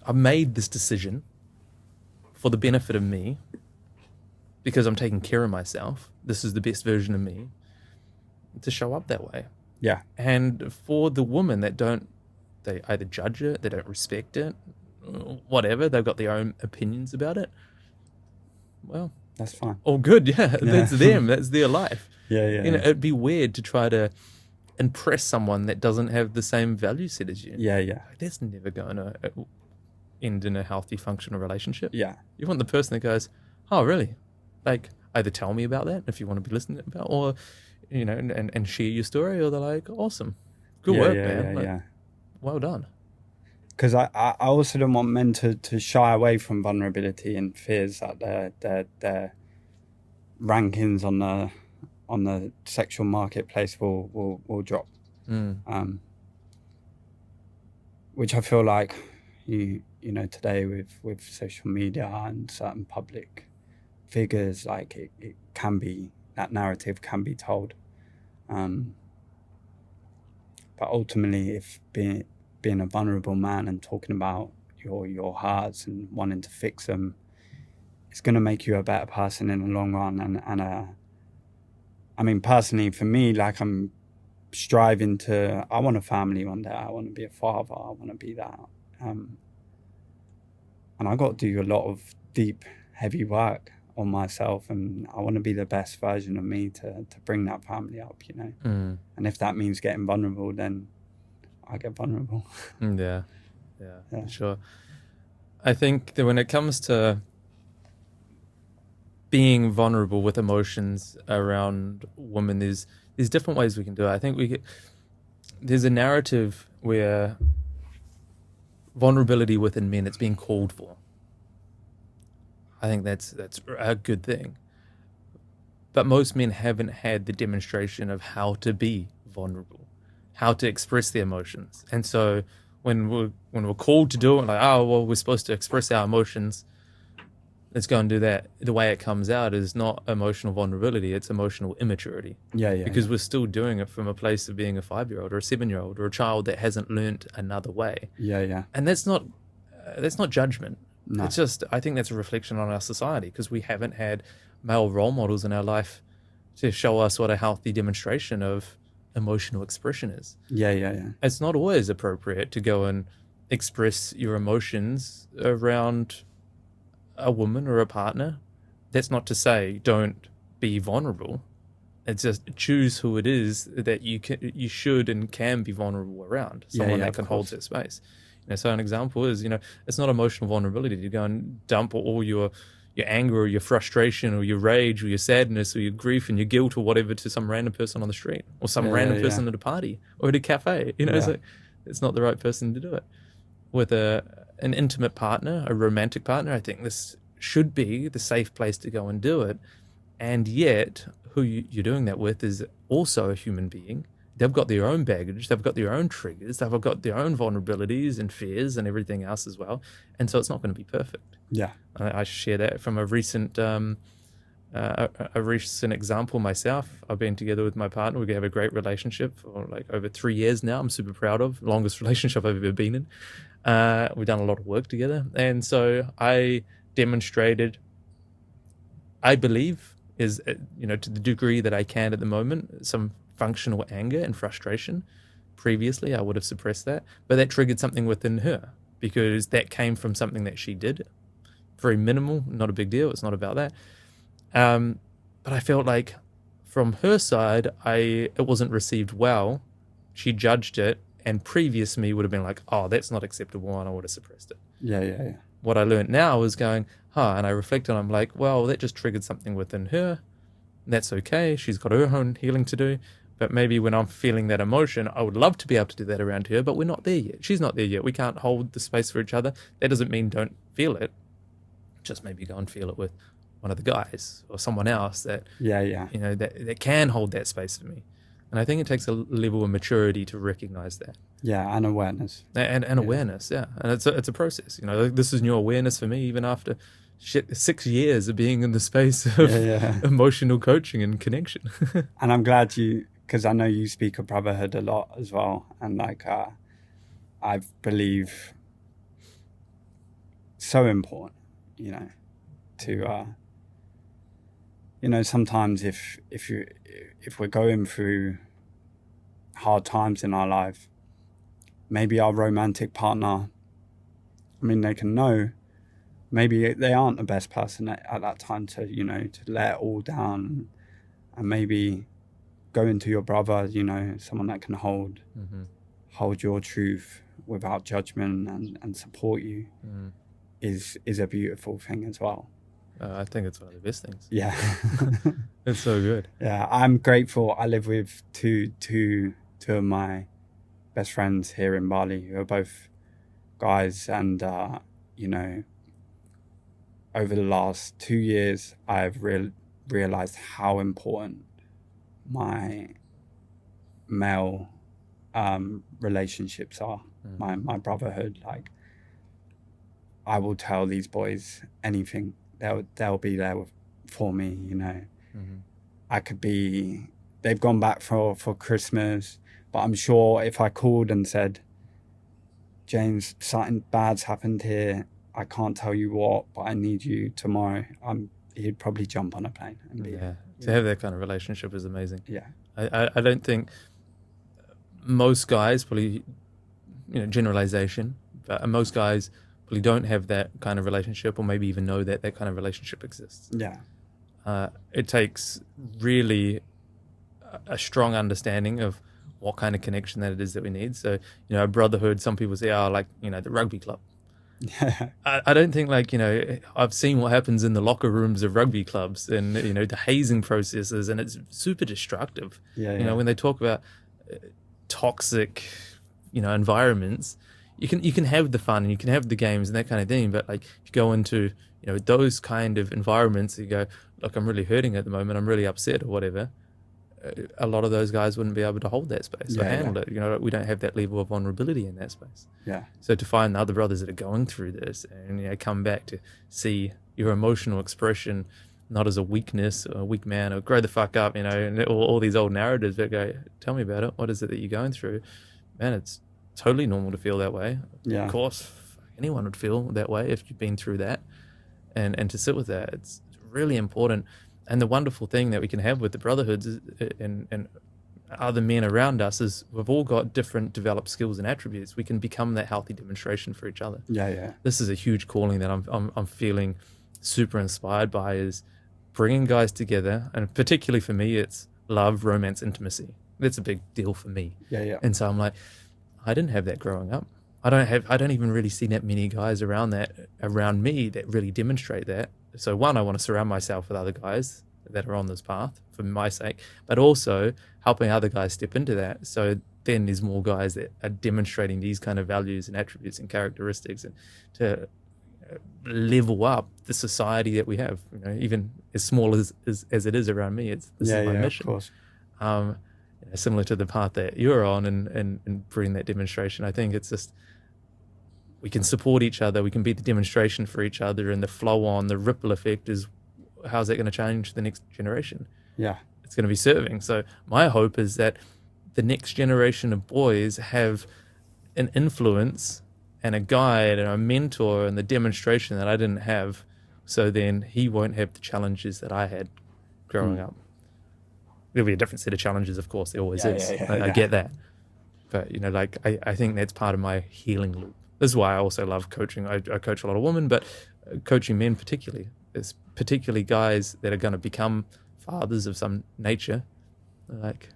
I've made this decision for the benefit of me because I'm taking care of myself. This is the best version of me, to show up that way. Yeah. And for the women that they either judge it, they don't respect it, whatever, they've got their own opinions about it, well, that's fine. All good, that's them, that's their life. Yeah. It'd be weird to try to impress someone that doesn't have the same value set as you. Yeah. That's never going to end in a healthy, functional relationship. Yeah. You want the person that goes, oh, really? Either tell me about that if you want to be listening about, or, and share your story, or they're like, awesome. Good work, man. Yeah. Well done. because I also don't want men to shy away from vulnerability and fears that their rankings on the sexual marketplace will drop. Which I feel like you know today with social media and certain public figures, like it can be, that narrative can be told. But ultimately, if being a vulnerable man and talking about your hearts and wanting to fix them, it's going to make you a better person in the long run. And I mean, personally, for me, like I'm striving to, I want a family one day. I want to be a father. I want to be that. And I got to do a lot of deep, heavy work on myself, and I want to be the best version of me to bring that family up, you know. And if that means getting vulnerable, then I get vulnerable. Yeah, sure. I think that when it comes to being vulnerable with emotions around women, there's different ways we can do it. I think there's a narrative where vulnerability within men, it's being called for. I think that's a good thing. But most men haven't had the demonstration of how to be vulnerable, how to express their emotions. And so when we're called to do it, like, oh, well, we're supposed to express our emotions, let's go and do that. The way it comes out is not emotional vulnerability, it's emotional immaturity. Because we're still doing it from a place of being a 5-year-old or a 7-year-old or a child that hasn't learned another way. And that's not judgment. No. It's just, I think that's a reflection on our society, because we haven't had male role models in our life to show us what a healthy demonstration of emotional expression is. It's not always appropriate to go and express your emotions around a woman or a partner. That's not to say don't be vulnerable. It's just choose who it is that you should and can be vulnerable around. Someone that can hold that space. So an example is, it's not emotional vulnerability to go and dump all your anger or your frustration or your rage or your sadness or your grief and your guilt or whatever to some random person on the street or some random person at a party or at a cafe. It's not the right person to do it. With an intimate partner, a romantic partner, I think this should be the safe place to go and do it. And yet, who you're doing that with is also a human being. They've got their own baggage, they've got their own triggers, they've got their own vulnerabilities and fears and everything else as well. And so it's not going to be perfect. I share that from a recent example myself. I've been together with my partner. We have a great relationship for like over 3 years now. I'm super proud of. Longest relationship I've ever been in. We've done a lot of work together. And so I demonstrated, I believe, is, to the degree that I can at the moment, some functional anger and frustration. Previously, I would have suppressed that, but that triggered something within her because that came from something that she did. Very minimal, not a big deal. It's not about that. But I felt like from her side, it wasn't received well. She judged it, and previous me would have been like, oh, that's not acceptable, and I would have suppressed it. What I learned now is going, and I reflect on it, I'm like, well, that just triggered something within her. That's okay. She's got her own healing to do. But maybe when I'm feeling that emotion, I would love to be able to do that around her, but we're not there yet. She's not there yet. We can't hold the space for each other. That doesn't mean don't feel it. Just maybe go and feel it with one of the guys or someone else that that can hold that space for me. And I think it takes a level of maturity to recognize that. And awareness. And awareness, And it's a process. This is new awareness for me, even after 6 years of being in the space of emotional coaching and connection. And I'm glad because I know you speak of brotherhood a lot as well. And like, I believe so important, to, sometimes if we're going through hard times in our life, maybe our romantic partner, they can know maybe they aren't the best person at that time to let it all down, and maybe going to your brother, someone that can hold your truth without judgment and support you is a beautiful thing as well. I think it's one of the best things. Yeah. It's so good. Yeah, I'm grateful. I live with two of my best friends here in Bali who are both guys, and you know, over the last 2 years, I've realized how important my male relationships are. My brotherhood. Like, I will tell these boys anything. They'll be there for me. You know, I could be. They've gone back for Christmas, but I'm sure if I called and said, James, something bad's happened here, I can't tell you what, but I need you tomorrow, he'd probably jump on a plane and be to have that kind of relationship is amazing. Yeah. I don't think most guys probably, generalization, but most guys probably don't have that kind of relationship, or maybe even know that kind of relationship exists. Yeah. It takes really a strong understanding of what kind of connection that it is that we need. So, a brotherhood, some people say, like, the rugby club. Yeah. I don't think, like, I've seen what happens in the locker rooms of rugby clubs, and, the hazing processes, and it's super destructive. Yeah. When they talk about toxic, environments, you can have the fun and you can have the games and that kind of thing, but like, if you go into, those kind of environments, you go, look, I'm really hurting at the moment, I'm really upset or whatever. A lot of those guys wouldn't be able to hold that space or handle it. We don't have that level of vulnerability in that space. Yeah. So to find other brothers that are going through this and come back to see your emotional expression not as a weakness or a weak man or grow the fuck up, and all these old narratives that go, tell me about it. What is it that you're going through? Man, it's totally normal to feel that way. Yeah. Of course, anyone would feel that way if you've been through that. And to sit with that, it's really important. And the wonderful thing that we can have with the brotherhoods and other men around us is we've all got different developed skills and attributes. We can become that healthy demonstration for each other. Yeah. This is a huge calling that I'm feeling super inspired by, is bringing guys together, and particularly for me, it's love, romance, intimacy. That's a big deal for me. Yeah. And so I'm like, I didn't have that growing up. I don't even really see that many guys around me that really demonstrate that. So one, I want to surround myself with other guys that are on this path for my sake, but also helping other guys step into that. So then there's more guys that are demonstrating these kind of values and attributes and characteristics, and to level up the society that we have, even as small as it is around me. This is my mission. Of course. Similar to the path that you're on and bring that demonstration. I think it's just, we can support each other, we can be the demonstration for each other, and the flow on, the ripple effect is, how's that going to change the next generation? Yeah. It's going to be serving. So my hope is that the next generation of boys have an influence and a guide and a mentor and the demonstration that I didn't have, so then he won't have the challenges that I had growing up. There'll be a different set of challenges, of course, there always is. I get that. But, I think that's part of my healing loop. This is why I also love coaching. I coach a lot of women, but coaching men particularly. There's particularly guys that are going to become fathers of some nature. Like,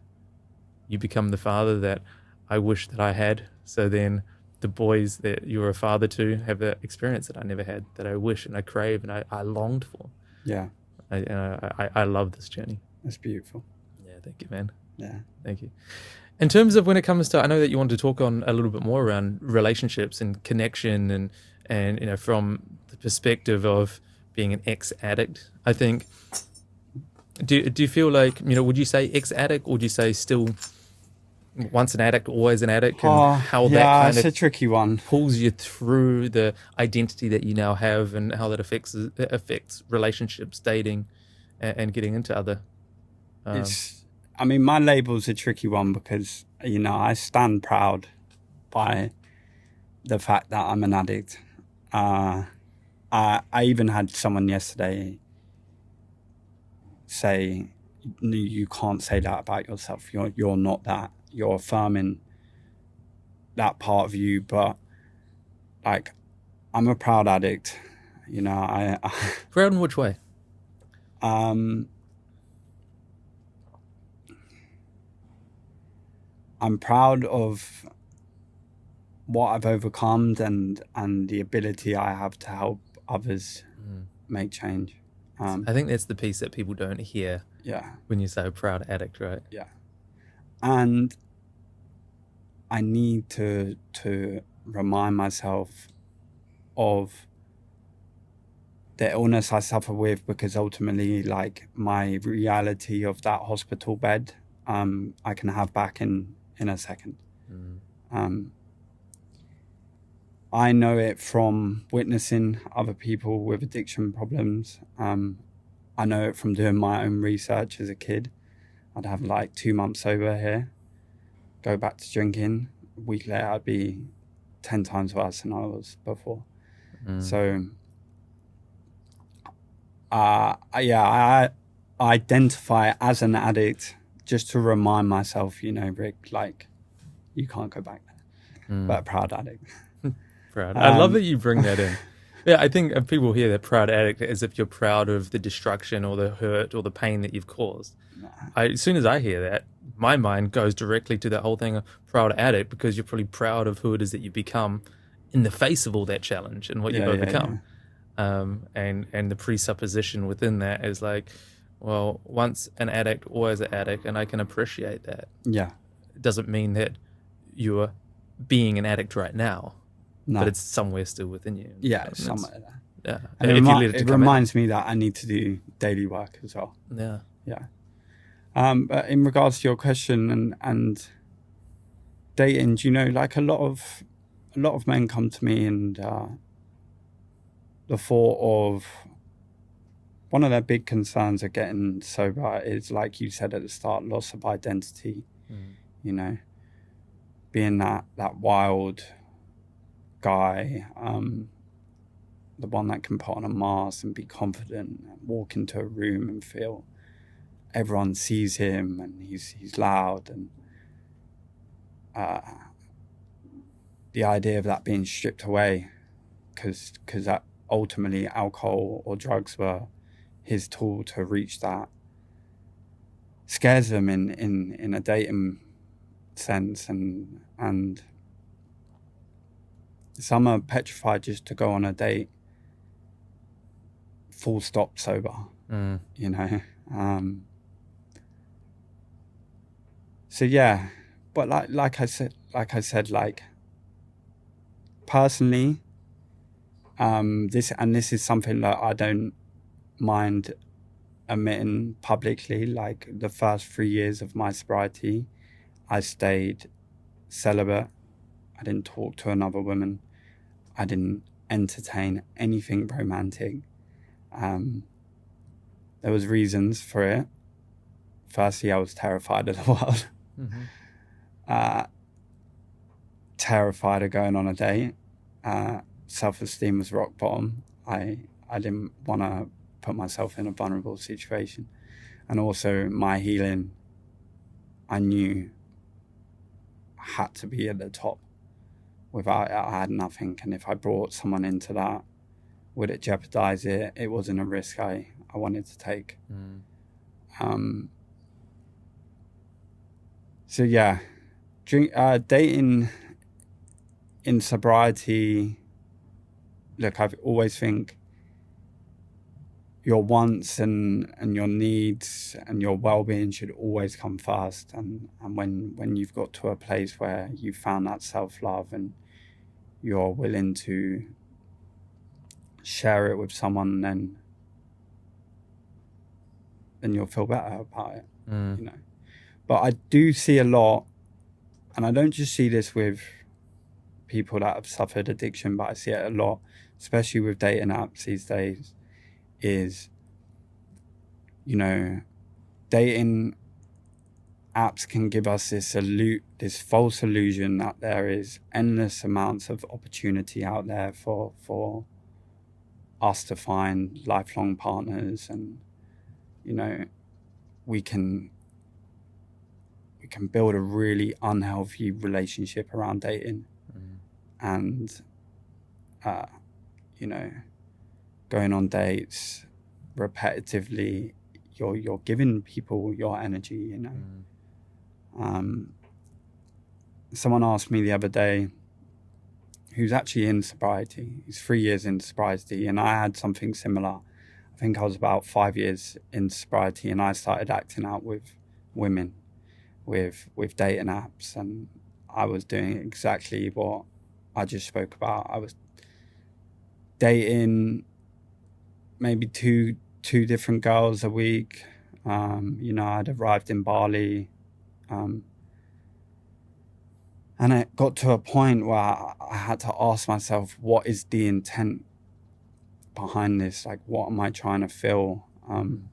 you become the father that I wish that I had. So then the boys that you were a father to have that experience that I never had, that I wish and I crave and I longed for. Yeah. I love this journey. That's beautiful. Yeah, thank you, man. Yeah. Thank you. In terms of when it comes to, I know that you want to talk on a little bit more around relationships and connection and from the perspective of being an ex-addict. I think, do you feel like, would you say ex-addict, or would you say still once an addict, always an addict, and how that kind it's a tricky one. pulls you through the identity that you now have, and how that affects relationships, dating, and getting into other. My label's a tricky one because, I stand proud by the fact that I'm an addict. I even had someone yesterday say, you can't say that about yourself. You're not that. You're affirming that part of you, but like, I'm a proud addict. Proud in which way? I'm proud of what I've overcome and the ability I have to help others make change. I think that's the piece that people don't hear. Yeah. When you say a proud addict, right? Yeah. And I need to remind myself of the illness I suffer with, because ultimately, like, my reality of that hospital bed, I can have back in a second. I know it from witnessing other people with addiction problems. I know it from doing my own research as a kid. I'd have like 2 months sober here, go back to drinking. A week later, I'd be 10 times worse than I was before. So, I identify as an addict just to remind myself, Rick, like, you can't go back there. But a proud addict. Proud. I love that you bring that in. Yeah, I think if people hear that proud addict as if you're proud of the destruction or the hurt or the pain that you've caused. As soon as I hear that, my mind goes directly to that whole thing of proud addict, because you're probably proud of who it is that you've become in the face of all that challenge and what you've overcome. And the presupposition within that is like, well, once an addict, always an addict, and I can appreciate that. Yeah. It doesn't mean that you're being an addict right now. No. But it's somewhere still within you. Yeah, it's somewhere there. Yeah. And it reminds me that I need to do daily work as well. Yeah. Yeah. But in regards to your question and dating, do you know, like, a lot of men come to me, and the thought of one of their big concerns of getting sober is, like you said at the start, loss of identity. Being that wild guy, the one that can put on a mask and be confident and walk into a room and feel everyone sees him and he's loud, and the idea of that being stripped away because that ultimately alcohol or drugs were his tool to reach that scares them in a dating sense, and some are petrified just to go on a date full stop sober. So yeah, but like I said, like, personally, this is something that I don't mind admitting publicly. Like, the first 3 years of my sobriety, I stayed celibate. I didn't talk to another woman. I didn't entertain anything romantic. There was reasons for it. Firstly, I was terrified of the world. Terrified of going on a date. Self-esteem was rock bottom. I didn't want to put myself in a vulnerable situation. And also my healing, I knew had to be at the top. Without it, I had nothing. And if I brought someone into that, would it jeopardize it? It wasn't a risk I wanted to take. So yeah, dating in sobriety, look, I always think your wants and your needs and your well-being should always come first. And when you've got to a place where you've found that self-love and you're willing to share it with someone, then you'll feel better about it. But I do see a lot, and I don't just see this with people that have suffered addiction, but I see it a lot, especially with dating apps these days, is, dating apps can give us this false illusion that there is endless amounts of opportunity out there for us to find lifelong partners, and we can build a really unhealthy relationship around dating. And going on dates repetitively, you're giving people your energy. Someone asked me the other day, who's actually in sobriety, he's 3 years in sobriety, and I had something similar. I think I was about 5 years in sobriety, and I started acting out with women with dating apps, and I was doing exactly what I just spoke about. I was dating maybe two different girls a week. I'd arrived in Bali, and it got to a point where I had to ask myself, what is the intent behind this? Like, what am I trying to feel? And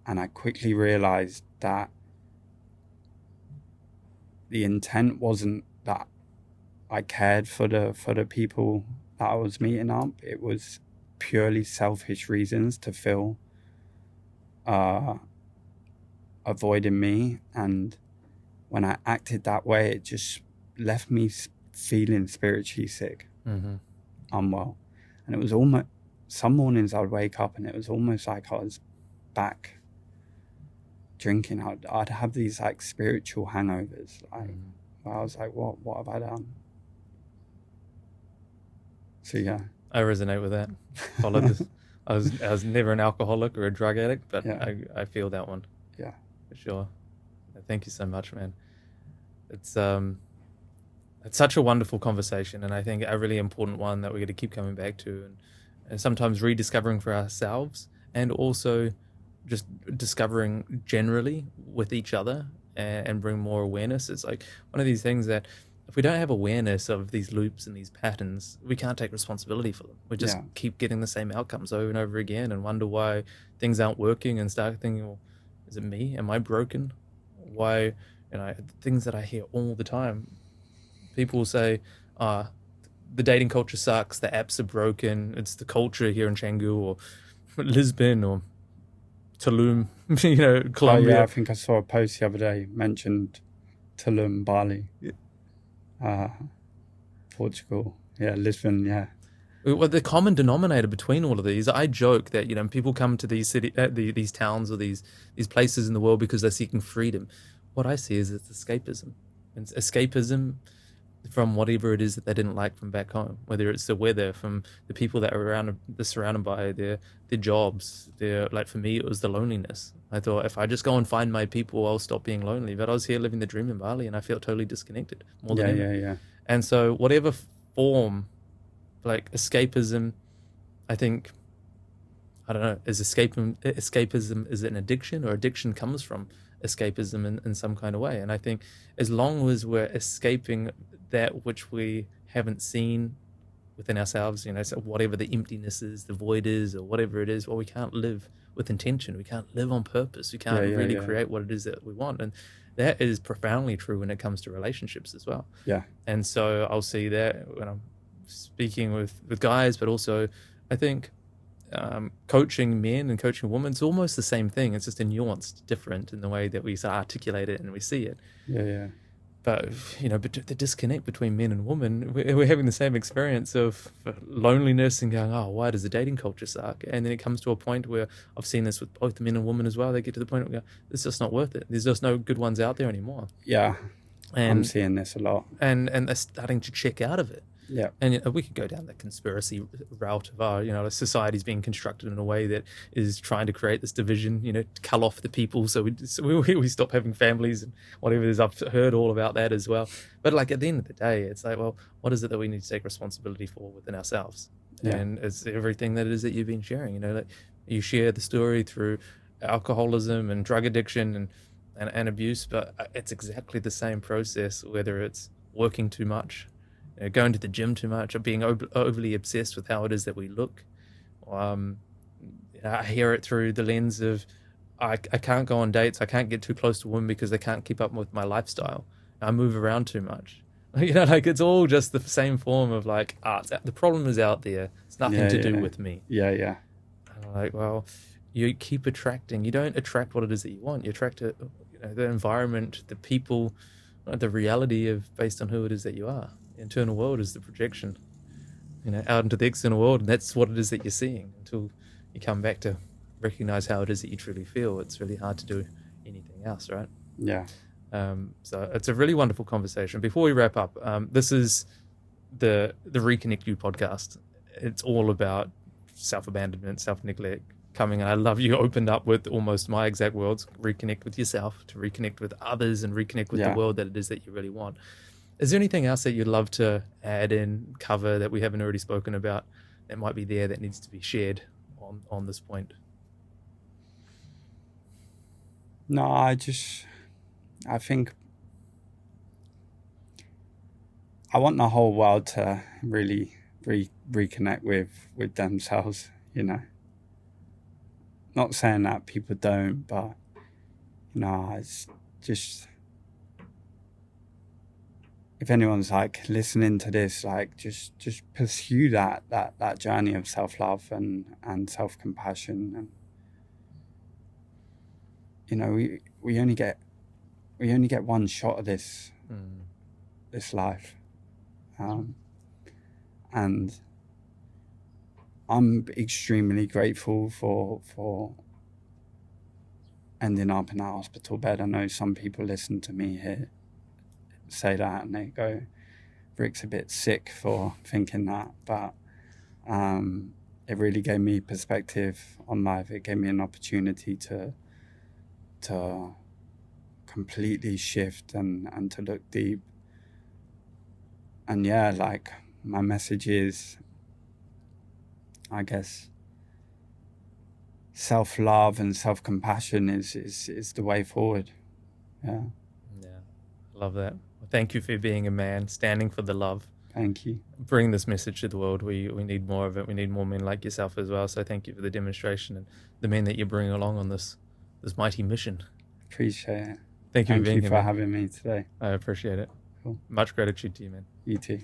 I quickly realized that the intent wasn't that I cared for the people that I was meeting up. It was purely selfish reasons to feel avoiding me. And when I acted that way, it just left me feeling spiritually sick, unwell. And it was almost, some mornings I'd wake up and it was almost like I was back drinking. I'd have these like spiritual hangovers, like where I was like, what have I done? So yeah, I resonate with that. Followed this. I was never an alcoholic or a drug addict, but yeah. I feel that one. Yeah, for sure. Thank you so much, man. It's such a wonderful conversation, and I think a really important one that we're going to keep coming back to, and sometimes rediscovering for ourselves, and also just discovering generally with each other, and bring more awareness. It's like one of these things that if we don't have awareness of these loops and these patterns, we can't take responsibility for them. We just keep getting the same outcomes over and over again and wonder why things aren't working, and start thinking, well, is it me? Am I broken? Why, things that I hear all the time. People will say, the dating culture sucks, the apps are broken, it's the culture here in Canggu or Lisbon or Tulum, Colombia. Oh yeah, I think I saw a post the other day mentioned Tulum, Bali, Portugal, Lisbon, Well, the common denominator between all of these, I joke that people come to these these towns or these places in the world because they're seeking freedom. What I see is it's escapism. It's escapism from whatever it is that they didn't like from back home, whether it's the weather, from the people that are surrounded by their jobs. Like for me, it was the loneliness. I thought if I just go and find my people, I'll stop being lonely. But I was here living the dream in Bali, and I felt totally disconnected more than ever. Yeah. And so whatever form, like escapism, I think, I don't know, is escapism is it an addiction, or addiction comes from escapism in some kind of way? And I think as long as we're escaping that which we haven't seen within ourselves, so whatever the emptiness is, the void is, or whatever it is, well, we can't live with intention. We can't live on purpose. We can't really create what it is that we want. And that is profoundly true when it comes to relationships as well. Yeah. And so I'll see that when I'm speaking with guys, but also I think coaching men and coaching women, it's almost the same thing. It's just a nuanced different in the way that we articulate it and we see it. Yeah. But but the disconnect between men and women, we're having the same experience of loneliness and going, oh, why does the dating culture suck? And then it comes to a point where I've seen this with both men and women as well. They get to the point where it's just not worth it. There's just no good ones out there anymore. Yeah, and I'm seeing this a lot. And they're starting to check out of it. Yeah. And we could go down the conspiracy route of our, society's being constructed in a way that is trying to create this division, to cull off the people. So we stop having families and whatever it is. I've heard all about that as well. But like at the end of the day, it's like, well, what is it that we need to take responsibility for within ourselves? Yeah. And it's everything that it is that you've been sharing, like you share the story through alcoholism and drug addiction and abuse, but it's exactly the same process, whether it's working too much, going to the gym too much, or being overly obsessed with how it is that we look. I hear it through the lens of I can't go on dates, I can't get too close to women because they can't keep up with my lifestyle. I move around too much. Like it's all just the same form of like, the problem is out there. It's nothing to do with me. Yeah. And I'm like, well, you keep attracting. You don't attract what it is that you want. You attract the environment, the people, the reality of based on who it is that you are. The internal world is the projection, out into the external world, and that's what it is that you're seeing. Until you come back to recognize how it is that you truly feel, it's really hard to do anything else, right? Yeah. So it's a really wonderful conversation. Before we wrap up, this is the Reconnect You podcast. It's all about self-abandonment, self-neglect. And I love you opened up with almost my exact words: reconnect with yourself, to reconnect with others, and reconnect with the world that it is that you really want. Is there anything else that you'd love to add in, cover that we haven't already spoken about that might be there that needs to be shared on this point? No, I think I want the whole world to really reconnect with themselves, you know. Not saying that people don't, but it's just, if anyone's like listening to this, like just pursue that journey of self-love and self-compassion. And we only get one shot of this life, and I'm extremely grateful for ending up in that hospital bed. I know some people listen to me here say that and they go, Rick's a bit sick for thinking that, but it really gave me perspective on life. It gave me an opportunity to completely shift and to look deep. And yeah, like, my message is, I guess, self-love and self-compassion is the way forward. Yeah. Love that. Well, thank you for being a man, standing for the love. Thank you. Bring this message to the world. We need more of it. We need more men like yourself as well. So thank you for the demonstration and the men that you're bringing along on this mighty mission. Appreciate it. Thank you for being here, having me today. I appreciate it. Cool. Much gratitude to you, man. You too.